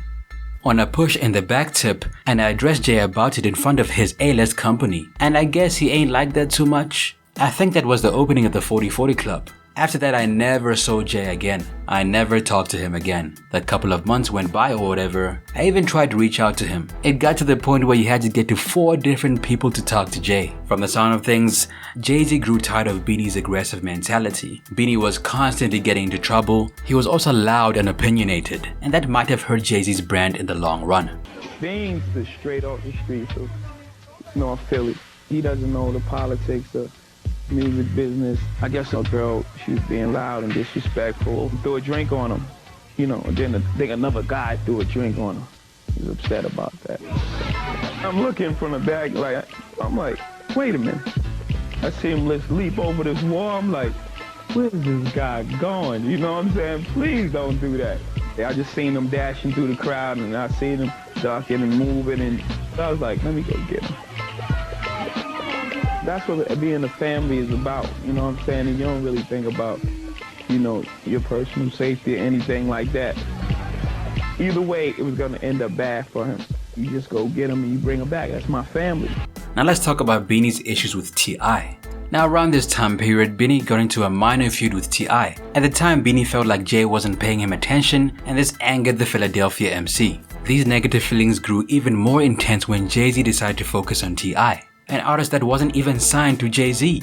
A: On a push in the back tip, and I addressed Jay about it in front of his A-list company, and I guess he ain't like that too much. I think that was the opening of the 4040 Club. After that, I never saw Jay again. I never talked to him again. That couple of months went by or whatever. I even tried to reach out to him. It got to the point where you had to get to 4 different people to talk to Jay. From the sound of things, Jay-Z grew tired of Beanie's aggressive mentality. Beanie was constantly getting into trouble. He was also loud and opinionated, and that might have hurt Jay-Z's brand in the long run.
T: Beanie's the straight off the streets of North Philly. He doesn't know the politics of music business. I guess a girl, she was being loud and disrespectful. Threw a drink on him, you know, and then another guy threw a drink on him. He was upset about that. I'm looking from the back, like, I'm like, wait a minute. I see him leap over this wall. I'm like, where's this guy going? You know what I'm saying? Please don't do that. I just seen him dashing through the crowd, and I seen him ducking and moving, and I was like, let me go get him. That's what being a family is about, you know what I'm saying? And you don't really think about, you know, your personal safety or anything like that. Either way, it was going to end up bad for him. You just go get him and you bring him back. That's my family.
A: Now let's talk about Beanie's issues with T.I. Now around this time period, Beanie got into a minor feud with T.I. At the time, Beanie felt like Jay wasn't paying him attention, and this angered the Philadelphia MC. These negative feelings grew even more intense when Jay-Z decided to focus on T.I., an artist that wasn't even signed to Jay-Z.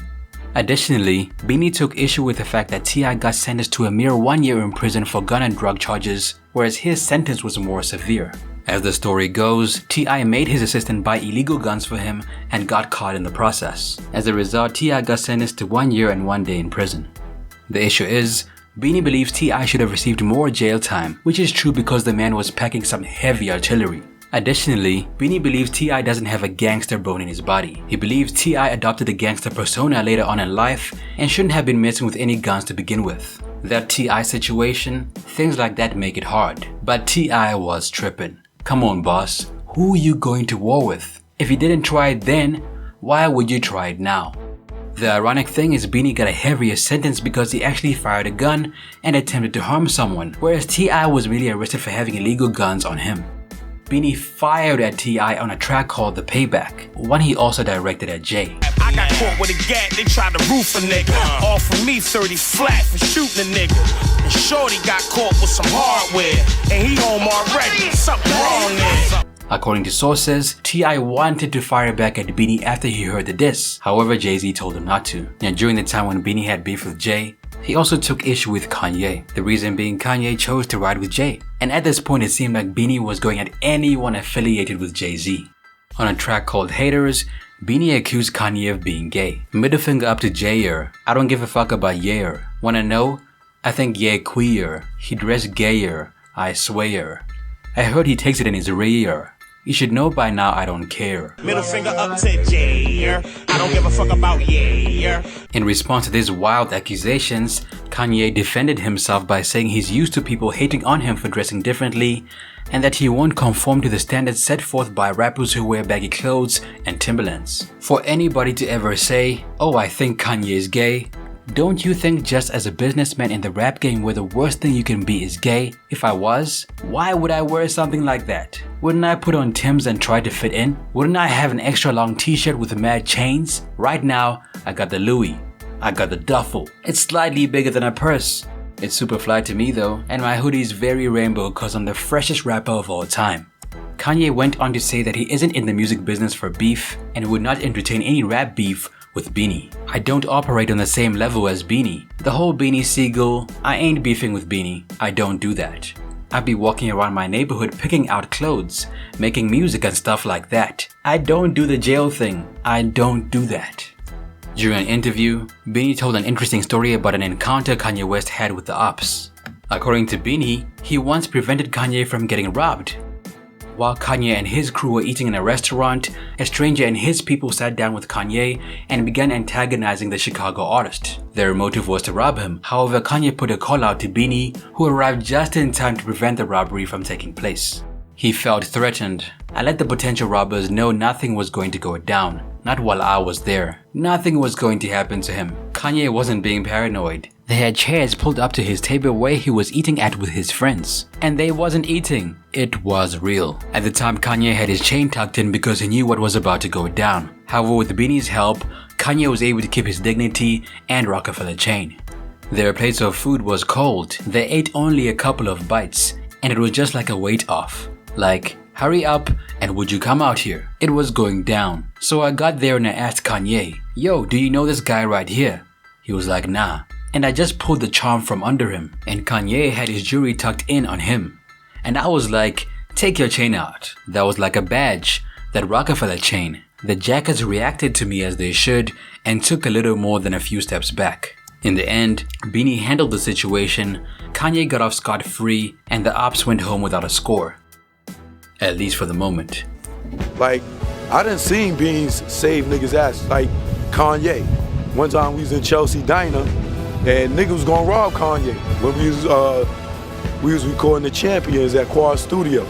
A: Additionally, Beanie took issue with the fact that T.I. got sentenced to a mere 1 year in prison for gun and drug charges, whereas his sentence was more severe. As the story goes, T.I. made his assistant buy illegal guns for him and got caught in the process. As a result, T.I. got sentenced to 1 year and 1 day in prison. The issue is, Beanie believes T.I. should have received more jail time, which is true because the man was packing some heavy artillery. Additionally, Beanie believes T.I. doesn't have a gangster bone in his body. He believes T.I. adopted a gangster persona later on in life and shouldn't have been messing with any guns to begin with. That T.I. situation, things like that make it hard. But T.I. was tripping. Come on, boss, who you going to war with? If you didn't try it then, why would you try it now? The ironic thing is Beanie got a heavier sentence because he actually fired a gun and attempted to harm someone, whereas T.I. was really arrested for having illegal guns on him. Beanie fired at T.I. on a track called The Payback, one he also directed at Jay.
B: I got caught with a gat, they tried to roof a nigga. Offer me 30 flat for shooting a nigga. And Shorty got caught with some hardware, and he home already, something wrong there.
A: According to sources, T.I. wanted to fire back at Beanie after he heard the diss. However, Jay-Z told him not to. Now, during the time when Beanie had beef with Jay, he also took issue with Kanye. The reason being Kanye chose to ride with Jay. And at this point, it seemed like Beanie was going at anyone affiliated with Jay-Z. On a track called Haters, Beanie accused Kanye of being gay. Middle finger up to Jayer. I don't give a fuck about Yayer. Wanna know? I think Ye queer. He dressed gayer. I swear. I heard he takes it in his rear. You should know by now I don't care.
B: Middle finger up to Jayer. I don't give a fuck about Yayer.
A: In response to these wild accusations, Kanye defended himself by saying he's used to people hating on him for dressing differently and that he won't conform to the standards set forth by rappers who wear baggy clothes and Timberlands. For anybody to ever say, oh, I think Kanye is gay, don't you think just as a businessman in the rap game where the worst thing you can be is gay? If I was, why would I wear something like that? Wouldn't I put on Timbs and try to fit in? Wouldn't I have an extra long t-shirt with mad chains? Right now, I got the Louis. I got the duffel. It's slightly bigger than a purse. It's super fly to me though, and my hoodie is very rainbow cause I'm the freshest rapper of all time. Kanye went on to say that he isn't in the music business for beef and would not entertain any rap beef with Beanie. I don't operate on the same level as Beanie. The whole Beanie Sigel, I ain't beefing with Beanie. I don't do that. I be walking around my neighborhood picking out clothes, making music and stuff like that. I don't do the jail thing. I don't do that. During an interview, Beanie told an interesting story about an encounter Kanye West had with the ops. According to Beanie, he once prevented Kanye from getting robbed. While Kanye and his crew were eating in a restaurant, a stranger and his people sat down with Kanye and began antagonizing the Chicago artist. Their motive was to rob him. However, Kanye put a call out to Beanie, who arrived just in time to prevent the robbery from taking place. He felt threatened. I let the potential robbers know nothing was going to go down. Not while I was there. Nothing was going to happen to him. Kanye wasn't being paranoid. They had chairs pulled up to his table where he was eating at with his friends. And they wasn't eating. It was real. At the time, Kanye had his chain tucked in because he knew what was about to go down. However, with Beanie's help, Kanye was able to keep his dignity and Rocafella chain. Their plates of food was cold. They ate only a couple of bites. And it was just like a weight off. Like, hurry up and would you come out here? It was going down. So I got there and I asked Kanye, yo, do you know this guy right here? He was like, nah. And I just pulled the charm from under him. And Kanye had his jewelry tucked in on him. And I was like, take your chain out. That was like a badge. That Rocafella chain. The jackets reacted to me as they should and took a little more than a few steps back. In the end, Beanie handled the situation, Kanye got off scot-free, and the ops went home without a score. At least for the moment.
U: Like, I done seen Beans save niggas' ass. Like Kanye. One time we was in Chelsea Diner and niggas was gonna rob Kanye when we was recording the Champions at Quad Studio.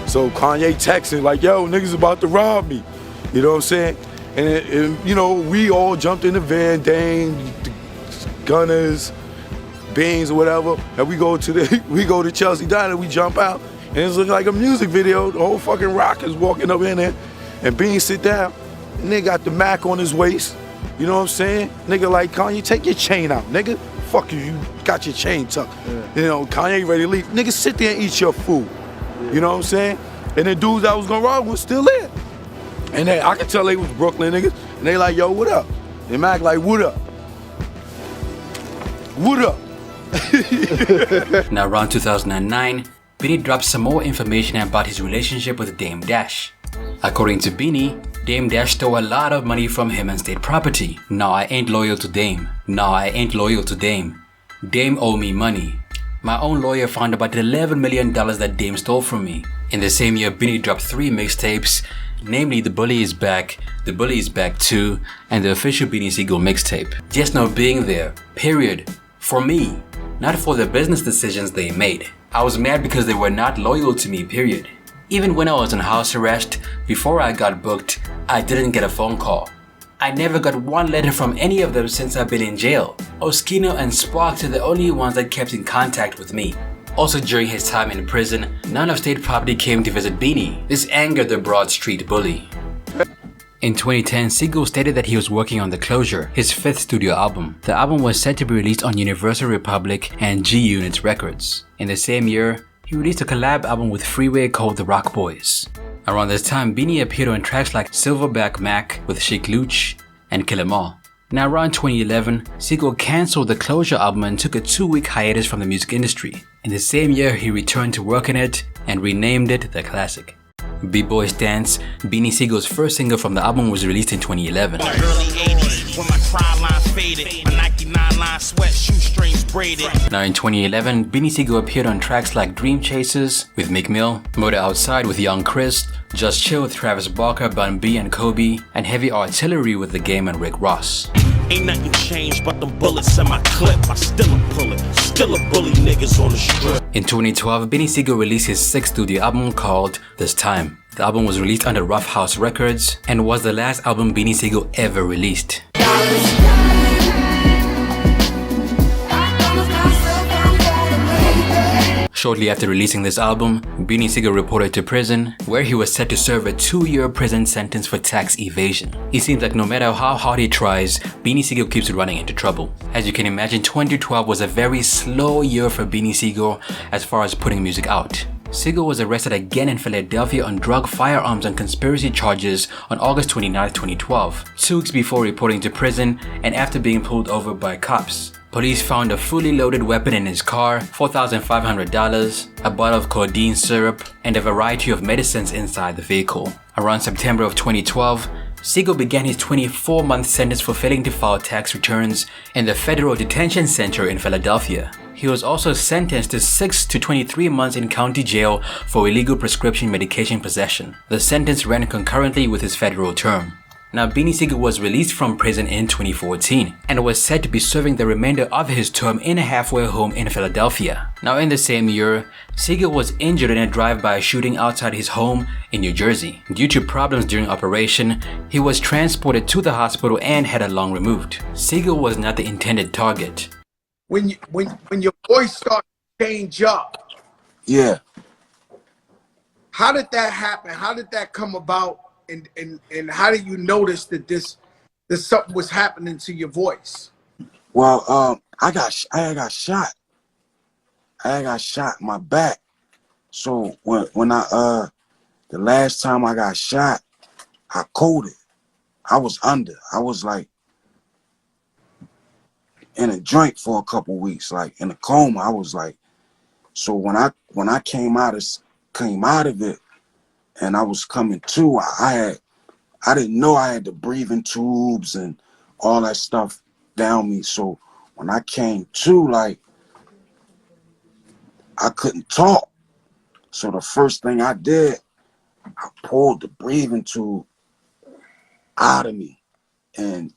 U: So Kanye texting like, yo, niggas about to rob me. You know what I'm saying? And you know, we all jumped in the van, Dane, the Gunners, Beans or whatever, and we go to Chelsea Diner, we jump out. And it's looking like a music video. The whole fucking rock is walking up in there. And Bean sit down. And nigga got the Mac on his waist. You know what I'm saying? Nigga like, Kanye, take your chain out, nigga. Fuck you got your chain tucked. Yeah. You know, Kanye ready to leave. Nigga, sit there and eat your food. Yeah. You know what I'm saying? And the dudes that was gonna rob was still there. And I could tell they was Brooklyn niggas. And they like, yo, what up? And Mac like, what up? What up?
A: Now around 2009, Beanie dropped some more information about his relationship with Dame Dash. According to Beanie, Dame Dash stole a lot of money from him and state property. Nah, I ain't loyal to Dame. Nah, I ain't loyal to Dame. Dame owe me money. My own lawyer found about $11 million that Dame stole from me. In the same year, Beanie dropped 3 mixtapes, namely The Bully Is Back, The Bully Is Back 2, and the official Beanie Sigel mixtape. Just not being there, period. For me, not for the business decisions they made. I was mad because they were not loyal to me, period. Even when I was on house arrest, before I got booked, I didn't get a phone call. I never got one letter from any of them since I've been in jail. Oskino and Sparks are the only ones that kept in contact with me. Also during his time in prison, none of state property came to visit Beanie. This angered the Broad Street bully. In 2010, Sigel stated that he was working on The Closure, his 5th studio album. The album was set to be released on Universal Republic and G-Unit Records. In the same year, he released a collab album with Freeway called The Rock Boys. Around this time, Beanie appeared on tracks like Silverback Mac with Sheik Luch and Kill 'Em All. Now around 2011, Sigel cancelled the Closure album and took a 2-week hiatus from the music industry. In the same year, he returned to work on it and renamed it The Classic. B-Boys Dance, Beanie Sigel's first single from the album, was released in 2011.
B: When my tri-lines faded, my Nike 9-line sweat shoestrings braided.
A: Now in 2011, Beanie Sigel appeared on tracks like Dream Chasers with Meek Mill, Murder Outside with Young Chris, Just Chill with Travis Barker, Bun B and Kobe, and Heavy Artillery with The Game and Rick Ross.
B: Ain't nothing changed but them bullets in my clip. I still a bullet, still a bully niggas on the strip.
A: In 2012, Beanie Sigel released his 6th studio album called This Time. The album was released under Rough House Records and was the last album Beanie Sigel ever released. Shortly after releasing this album, Beanie Sigel reported to prison, where he was set to serve a 2-year prison sentence for tax evasion. It seems like no matter how hard he tries, Beanie Sigel keeps running into trouble. As you can imagine, 2012 was a very slow year for Beanie Sigel as far as putting music out. Sigel was arrested again in Philadelphia on drug, firearms, and conspiracy charges on August 29, 2012, 2 weeks before reporting to prison and after being pulled over by cops. Police found a fully loaded weapon in his car, $4,500, a bottle of codeine syrup, and a variety of medicines inside the vehicle. Around September of 2012, Sigel began his 24-month sentence for failing to file tax returns in the Federal Detention Center in Philadelphia. He was also sentenced to 6 to 23 months in county jail for illegal prescription medication possession. The sentence ran concurrently with his federal term. Now, Beanie Sigel was released from prison in 2014 and was said to be serving the remainder of his term in a halfway home in Philadelphia. Now, in the same year, Sigel was injured in a drive-by shooting outside his home in New Jersey. Due to problems during operation, he was transported to the hospital and had a lung removed. Sigel was not the intended target.
K: When your voice starts to change up,
U: Yeah.
K: how did that happen? How did that come about? And how did you notice that this something was happening to your voice?
U: Well, I got shot. I got shot in my back. So when I the last time I got shot, I coded. I was under. I was like in a joint for a couple weeks, like in a coma. I was like, so when I came out of it, and I was coming to, I didn't know I had the breathing tubes and all that stuff down me. So when I came to, like, I couldn't talk. So the first thing I did, I pulled the breathing tube out of me and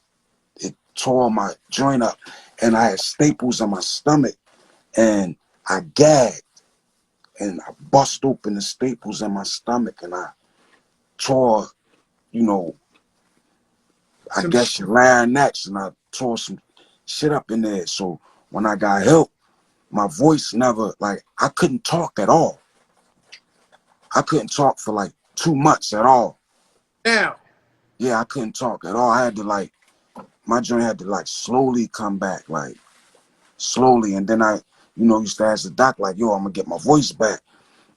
U: it tore my joint up. And I had staples in my stomach and I gagged. And I bust open the staples in my stomach and I tore, I guess your larynx, and I tore some shit up in there. So when I got help, my voice never, like, I couldn't talk at all. I couldn't talk for like 2 months at all.
K: Now?
U: Yeah, I couldn't talk at all. I had to my joint had to slowly come back, like slowly. And then I, used to ask the doc, like, yo, I'm gonna get my voice back.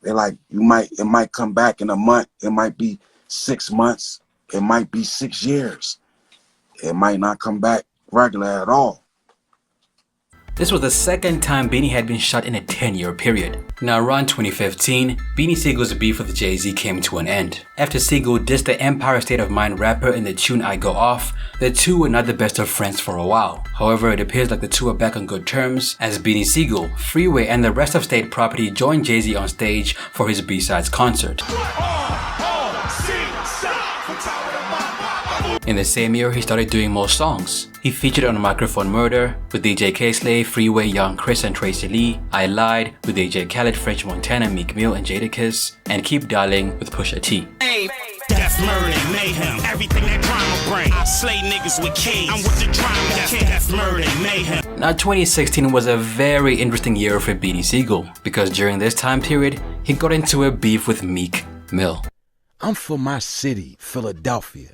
U: They're like, it might come back in a month. It might be 6 months. It might be 6 years. It might not come back regular at all.
A: This was the second time Beanie had been shot in a 10-year period. Now around 2015, Beanie Sigel's beef with Jay-Z came to an end. After Sigel dissed the Empire State of Mind rapper in the tune I Go Off, the two were not the best of friends for a while. However, it appears like the two are back on good terms as Beanie Sigel, Freeway, and the rest of State Property joined Jay-Z on stage for his B-Sides concert. In the same year, he started doing more songs. He featured on Microphone Murder with DJ K-Slay, Freeway, Young Chris, and Tracy Lee, I Lied with DJ Khaled, French Montana, Meek Mill, and Jadakiss, and Keep Darling with Pusha T.
B: Death, murder, mayhem, everything that drama bring. I slay niggas with keys. I'm with the drama, death, murder, mayhem.
A: Now 2016 was a very interesting year for Beanie Sigel because during this time period, he got into a beef with Meek Mill.
F: I'm for my city, Philadelphia.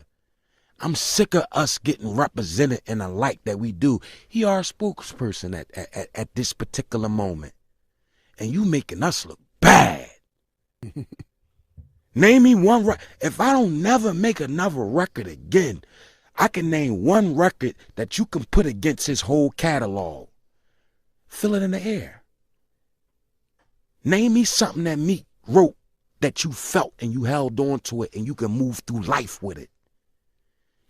F: I'm sick of us getting represented in the light that we do. He our spokesperson at this particular moment. And you making us look bad. Name me one if I don't never make another record again, I can name one record that you can put against his whole catalog. Feel It in the Air. Name me something that Meek wrote that you felt and you held on to it and you can move through life with it.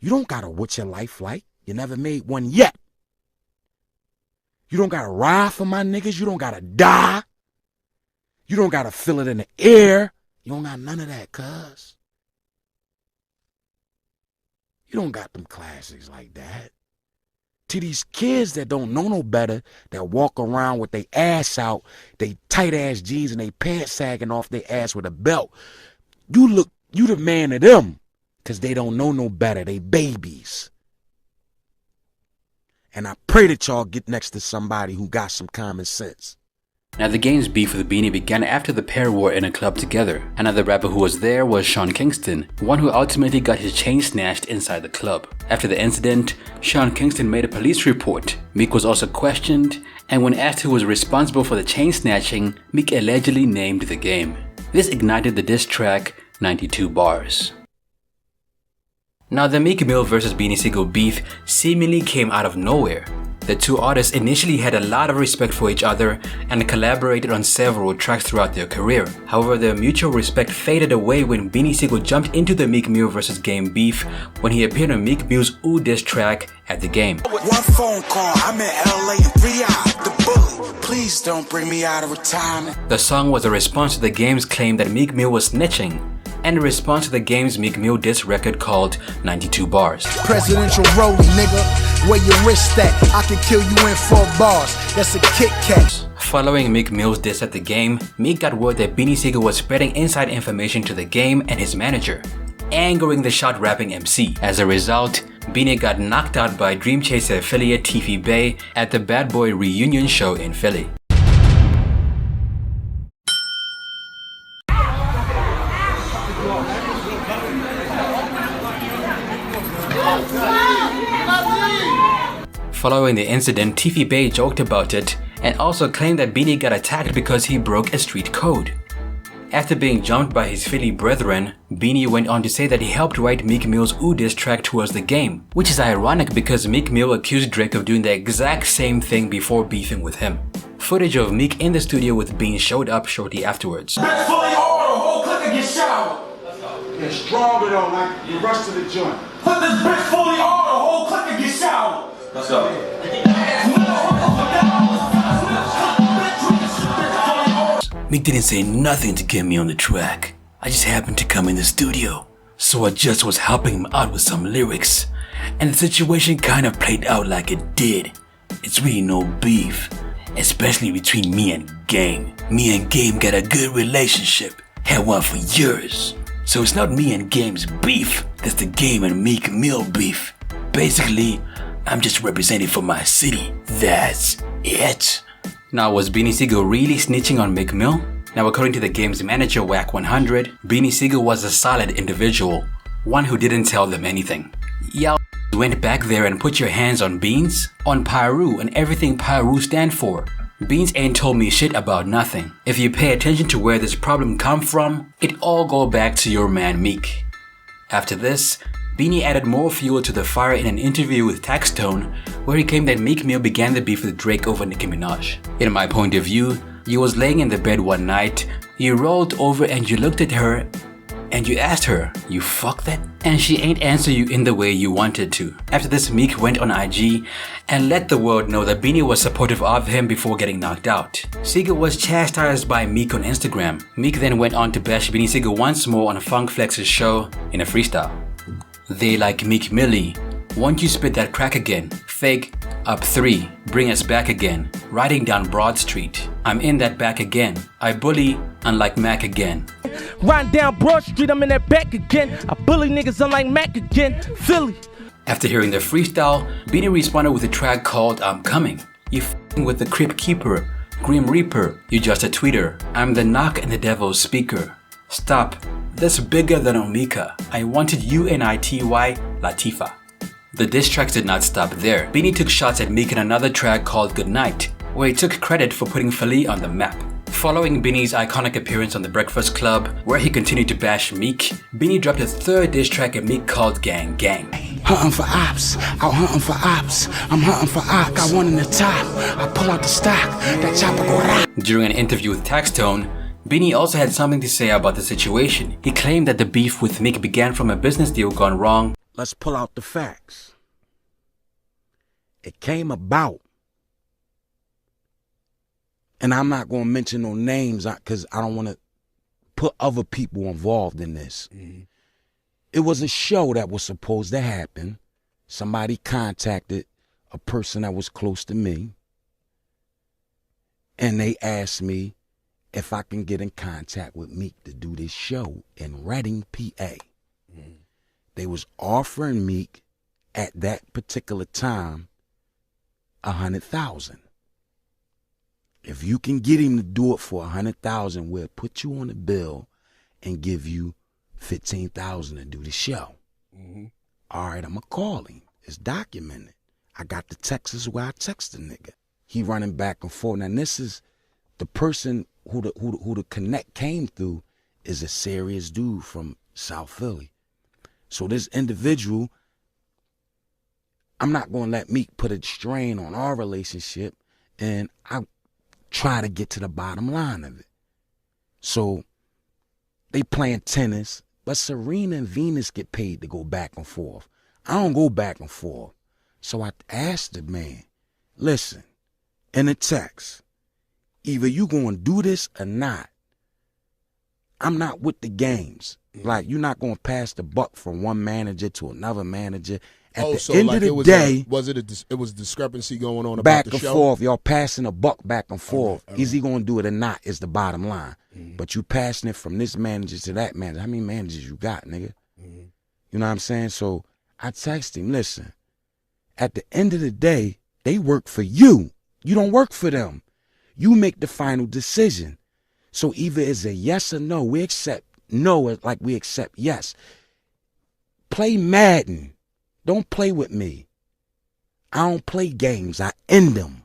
F: You don't gotta what's your life like. You never made one yet. You don't gotta ride for my niggas. You don't gotta die. You don't gotta feel it in the air. You don't got none of that, cuz. You don't got them classics like that. To these kids that don't know no better, that walk around with their ass out, they tight ass jeans and they pants sagging off their ass with a belt. You the man of them, cause they don't know no better. They babies. And I pray that y'all get next to somebody who got some common sense.
A: Now the game's beef with Beanie began after the pair were in a club together. Another rapper who was there was Sean Kingston, one who ultimately got his chain snatched inside the club. After the incident, Sean Kingston made a police report. Meek was also questioned, and when asked who was responsible for the chain snatching, Meek allegedly named the game. This ignited the diss track 92 Bars. Now the Meek Mill vs Beanie Sigel beef seemingly came out of nowhere. The two artists initially had a lot of respect for each other and collaborated on several tracks throughout their career. However, their mutual respect faded away when Beanie Sigel jumped into the Meek Mill vs Game beef when he appeared on Meek Mill's Ooh diss track at the Game.
K: One phone call, I'm in LA and the bully. Please don't bring me out of retirement.
A: The song was a response to the Game's claim that Meek Mill was snitching, and a response to the Game's Meek Mill diss record called 92 Bars.
K: Presidential rollie, nigga. Where your wrist at? I can kill you in 4 bars. That's a Kit Kat.
A: Following Meek Mill's diss at the Game, Meek got word that Beanie Sigel was spreading inside information to the Game and his manager, angering the shot rapping MC. As a result, Beanie got knocked out by Dream Chaser affiliate TV Bay at the Bad Boy reunion show in Philly. Following the incident, TV Bay joked about it and also claimed that Beanie got attacked because he broke a street code. After being jumped by his Philly brethren, Beanie went on to say that he helped write Meek Mill's Ooh diss track towards the Game, which is ironic because Meek Mill accused Drake of doing the exact same thing before beefing with him. Footage of Meek in the studio with Bean showed up shortly afterwards.
K: Bitch fully order, whole click and get showered. Get stronger though, like you rush to the joint. Put this bitch fully order, whole click and get showered. Let's go.
A: Meek didn't say nothing to get me on the track. I just happened to come in the studio, so I just was helping him out with some lyrics, and the situation kind of played out like it did. It's really no beef, especially between me and Game. Me and Game got a good relationship, had one for years. So it's not me and Game's beef, that's the Game and Meek Mill beef. Basically, I'm just representing for my city, that's it. Now, was Beanie Sigel really snitching on Meek Mill? Now, according to the Game's manager Wack 100, Beanie Sigel was a solid individual, one who didn't tell them anything. Y'all went back there and put your hands on Beans, on Pyru and everything Pyru stand for. Beans ain't told me shit about nothing. If you pay attention to where this problem come from, it all go back to your man Meek. After this, Beanie added more fuel to the fire in an interview with Taxstone, where he claimed that Meek Mill began the beef with Drake over Nicki Minaj. In my point of view, you was laying in the bed one night, you rolled over and you looked at her, and you asked her, you fuck that? And she ain't answer you in the way you wanted to. After this, Meek went on IG and let the world know that Beanie was supportive of him before getting knocked out. Sigel was chastised by Meek on Instagram. Meek then went on to bash Beanie Sigel once more on Funk Flex's show in a freestyle. They like Meek Millie. Won't you spit that crack again? Fake, up 3, bring us back again. Riding down Broad Street. I'm in that back again. I bully, unlike Mac again.
G: Riding down Broad Street, I'm in that back again. I bully niggas unlike Mac again. Philly.
A: After hearing the freestyle, Beanie responded with a track called I'm Coming. You f***ing with the Crypt Keeper, Grim Reaper. You just a tweeter. I'm the knock and the devil's speaker. Stop. That's bigger than Omika. I wanted UNITY Latifah. The diss tracks did not stop there. Beanie took shots at Meek in another track called Good Night, where he took credit for putting Philly on the map. Following Beanie's iconic appearance on The Breakfast Club, where he continued to bash Meek, Beanie dropped a third diss track at Meek called Gang Gang.
F: Hunting for ops, out hunting for ops. I'm hunting for ops, got one in the top. I pull out the stock, that chopper go rap.
A: During an interview with Taxstone, Beanie also had something to say about the situation. He claimed that the beef with Meek began from a business deal gone wrong.
F: Let's pull out the facts. It came about, and I'm not going to mention no names because I don't want to put other people involved in this. It was a show that was supposed to happen. Somebody contacted a person that was close to me, and they asked me if I can get in contact with Meek to do this show in Reading, PA. They was offering Meek at that particular time $100,000. If you can get him to do it for $100,000, we'll put you on the bill and give you $15,000 to do the show. All right, I'ma call him. It's documented. I got the texts where I text the nigga. He running back and forth. Now this is the person who the connect came through is a serious dude from South Philly. So this individual, I'm not gonna let Meek put a strain on our relationship, and I try to get to the bottom line of it. So they playing tennis, but Serena and Venus get paid to go back and forth. I don't go back and forth. So I asked the man, listen, in a text, either you gonna do this or not. I'm not with the games. Like, you're not gonna pass the buck from one manager to another manager. At the end of the day,
I: it was discrepancy going on
F: back
I: about the show?
F: and forth. Y'all passing a buck back and forth. Is he gonna do it or not? Is the bottom line. But you passing it from this manager to that manager. How many managers you got, nigga? You know what I'm saying? So I text him, listen, at the end of the day, they work for you. You don't work for them. You make the final decision. So either it's a yes or no. We accept no like we accept yes. Play Madden. Don't play with me. I don't play games. I end them.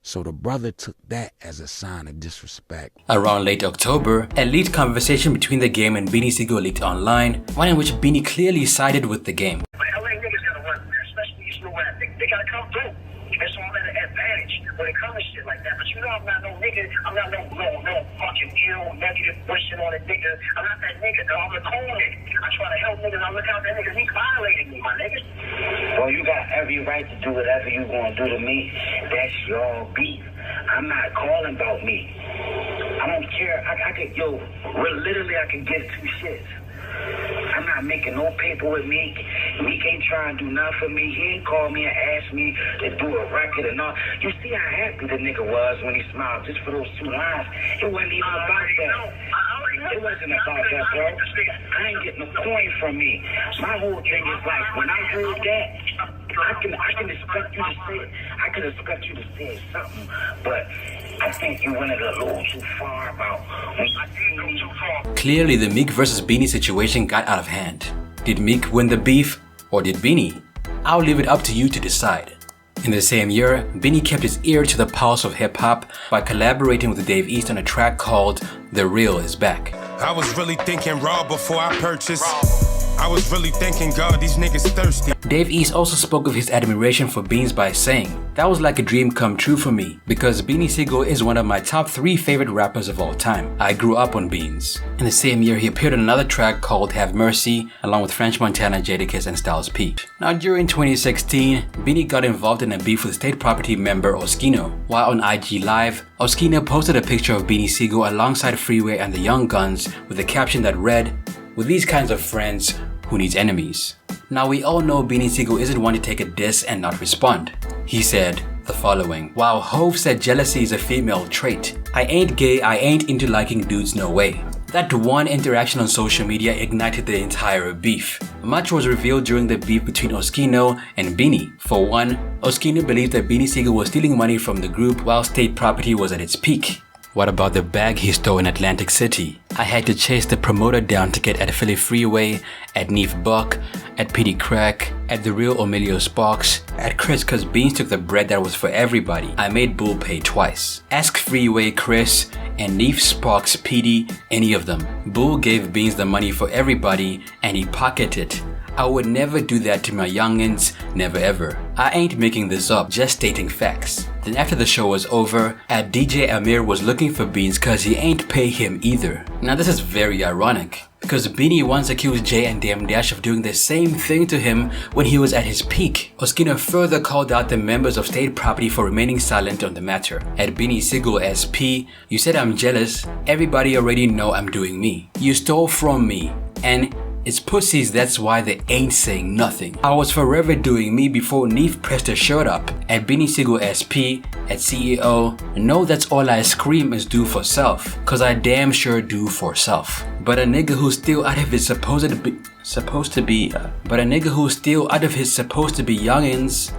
F: So the brother took that as a sign of disrespect.
A: Around late October, a leaked conversation between the game and Beanie Sigel leaked online, one in which Beanie clearly sided with the game.
V: LA niggas gotta work there, especially these new rap. They gotta come through. It's all at an advantage when it comes to shit like that. But you know I'm not no nigga. I'm not no fucking ill, negative wishing on a nigga. I'm not that nigga, though. I'm a cool nigga. I try to help niggas. I look out that nigga. He violating me, my nigga.
W: Well, you got every right to do whatever you gonna do to me. That's your beef. I'm not calling about me. I don't care. I could, literally I can give two shits. I'm not making no paper with Meek. Meek ain't trying to do nothing for me. He ain't called me and asked me to do a record and all. You see how happy the nigga was when he smiled just for those 2 lines. It wasn't even about that. It wasn't about that, bro. I ain't getting a coin from me. My whole thing is like, when I heard that, I can expect you to say it. I can expect you to say something, but I think you went a little too far about when I didn't go too far.
A: Clearly, the Meek versus Beanie situation got out of hand. Did Meek win the beef, or did Beanie? I'll leave it up to you to decide. In the same year, Beanie kept his ear to the pulse of hip-hop by collaborating with Dave East on a track called The Real Is Back.
X: I was really thinking raw before I purchased. I was really thinking, God, these niggas thirsty.
A: Dave East also spoke of his admiration for Beans by saying, "That was like a dream come true for me, because Beanie Sigel is one of my top 3 favorite rappers of all time. I grew up on Beans." In the same year, he appeared on another track called Have Mercy, along with French Montana, Jadakiss, and Styles P. Now, during 2016, Beanie got involved in a beef with State Property member Oskino. While on IG Live, Oskino posted a picture of Beanie Sigel alongside Freeway and the Young Guns with a caption that read, "With these kinds of friends, who needs enemies?" Now, we all know Beanie Sigel isn't one to take a diss and not respond. He said the following: "Wow, Hove said jealousy is a female trait. I ain't gay, I ain't into liking dudes, no way." That one interaction on social media ignited the entire beef. Much was revealed during the beef between Oskino and Beanie. For one, Oskino believed that Beanie Sigel was stealing money from the group while State Property was at its peak. What about the bag he stole in Atlantic City? I had to chase the promoter down to get at Philly Freeway, at Neef Buck, at PD Crack, at The Real Emilio Sparks, at Chris cause Beans took the bread that was for everybody. I made Bull pay twice. Ask Freeway Chris and Neef Sparks PD any of them. Bull gave Beans the money for everybody and he pocketed it. I would never do that to my youngins, never ever. I ain't making this up, just stating facts. Then after the show was over, DJ Amir was looking for Beans cause he ain't pay him either. Now this is very ironic, because Beanie once accused Jay and Dame Dash of doing the same thing to him when he was at his peak. Oskino further called out the members of State Property for remaining silent on the matter. At Beanie Sigel SP, you said I'm jealous, everybody already know I'm doing me. You stole from me, and it's pussies, that's why they ain't saying nothing. I was forever doing me before Neef pressed her shirt up. At Beanie Sigel SP, at CEO, no, that's all I scream is do for self, cause I damn sure do for self. But a nigga who's still out of his supposed to be youngins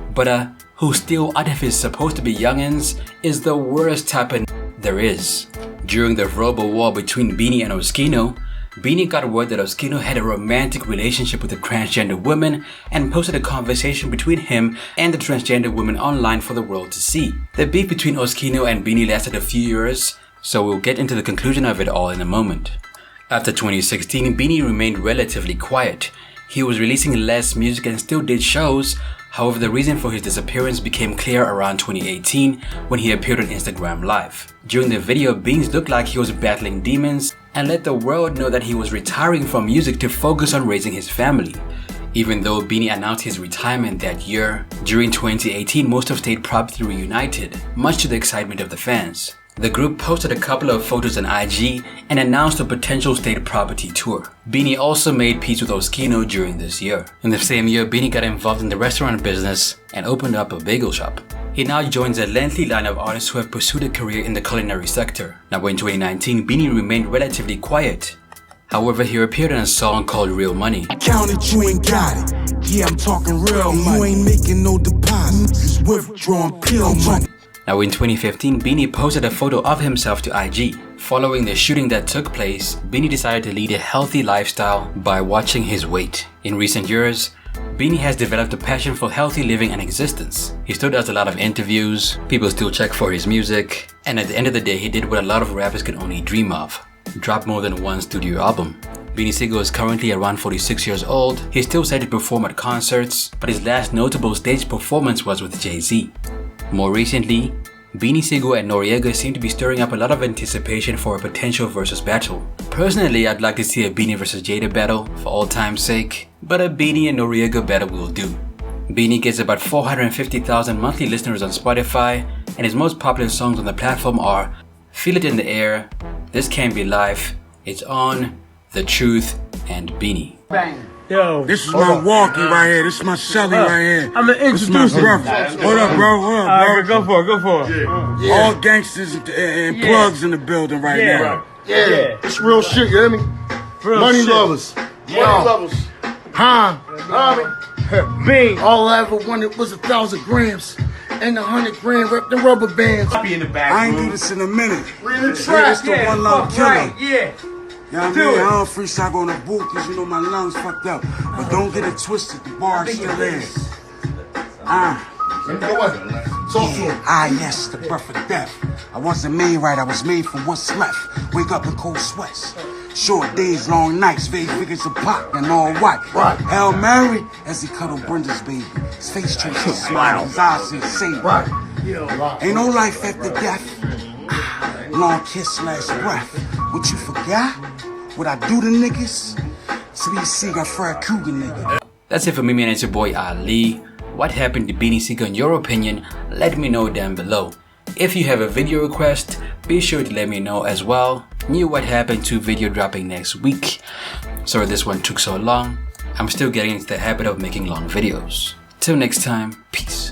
A: is the worst type of there is. During the verbal war between Beanie and Oskino, Beanie got word that Oskino had a romantic relationship with a transgender woman and posted a conversation between him and the transgender woman online for the world to see. The beef between Oskino and Beanie lasted a few years, so we'll get into the conclusion of it all in a moment. After 2016, Beanie remained relatively quiet. He was releasing less music and still did shows. However, the reason for his disappearance became clear around 2018 when he appeared on Instagram Live. During the video, Beans looked like he was battling demons and let the world know that he was retiring from music to focus on raising his family. Even though Beanie announced his retirement that year, during 2018 most of State Property reunited, much to the excitement of the fans. The group posted a couple of photos on IG and announced a potential State Property tour. Beanie also made peace with Oskino during this year. In the same year, Beanie got involved in the restaurant business and opened up a bagel shop. He now joins a lengthy line of artists who have pursued a career in the culinary sector. Now in 2019, Beanie remained relatively quiet. However, he appeared in a song called Real Money.
K: Count it, you ain't got it. Yeah, I'm talking real money. You ain't making no deposits. It's withdrawing pill money.
A: Now in 2015, Beanie posted a photo of himself to IG. Following the shooting that took place, Beanie decided to lead a healthy lifestyle by watching his weight. In recent years, Beanie has developed a passion for healthy living and existence. He still does a lot of interviews, people still check for his music, and at the end of the day he did what a lot of rappers can only dream of: drop more than one studio album. Beanie Sigel is currently around 46 years old. He's still set to perform at concerts, but his last notable stage performance was with Jay-Z. More recently, Beanie Sigel and Noriega seem to be stirring up a lot of anticipation for a potential versus battle. Personally, I'd like to see a Beanie vs Jada battle for all time's sake, but a Beanie and Noriega battle will do. Beanie gets about 450,000 monthly listeners on Spotify, and his most popular songs on the platform are Feel It in the Air, This Can't Be Life, It's On, The Truth, and Beanie.
K: Bang. Yo, this is my walkie right here. This is my Shelly right here. I'm gonna introduce you. What up, bro? What up, bro?
M: Go for it.
K: Yeah. All gangsters and plugs in the building right now.
C: Yeah. It's real shit, you hear me? Money lovers.
K: Money lovers. Huh?
C: Bing.
K: All I ever wanted was 1,000 grams. And 100 grand wrapped the rubber bands.
M: I'll be in the back.
K: I ain't do this in a minute.
C: We in the trap.
K: This the one love killer.
M: Right, yeah.
K: You know what I mean? I don't freestyle on the booth because you know my lungs fucked up. But don't get it twisted, the bar still there. Yes, the breath of death. I wasn't made right, I was made from what's left. Wake up in cold sweats. Short days, long nights, vague figures of pop and all white.
C: Right.
K: Hail Mary as he cuddled Brenda's baby. His face changed, his smile, his eyes said same.
C: Right.
K: Ain't no life after death. Long kiss, last breath. What you forgot? What I do to niggas? CBC got Fred Cougar nigga.
A: That's it for me, man. It's your boy Ali. What happened to Beanie Sigel in your opinion? Let me know down below. If you have a video request, be sure to let me know as well. Knew what happened to video dropping next week. Sorry this one took so long. I'm still getting into the habit of making long videos. Till next time, peace.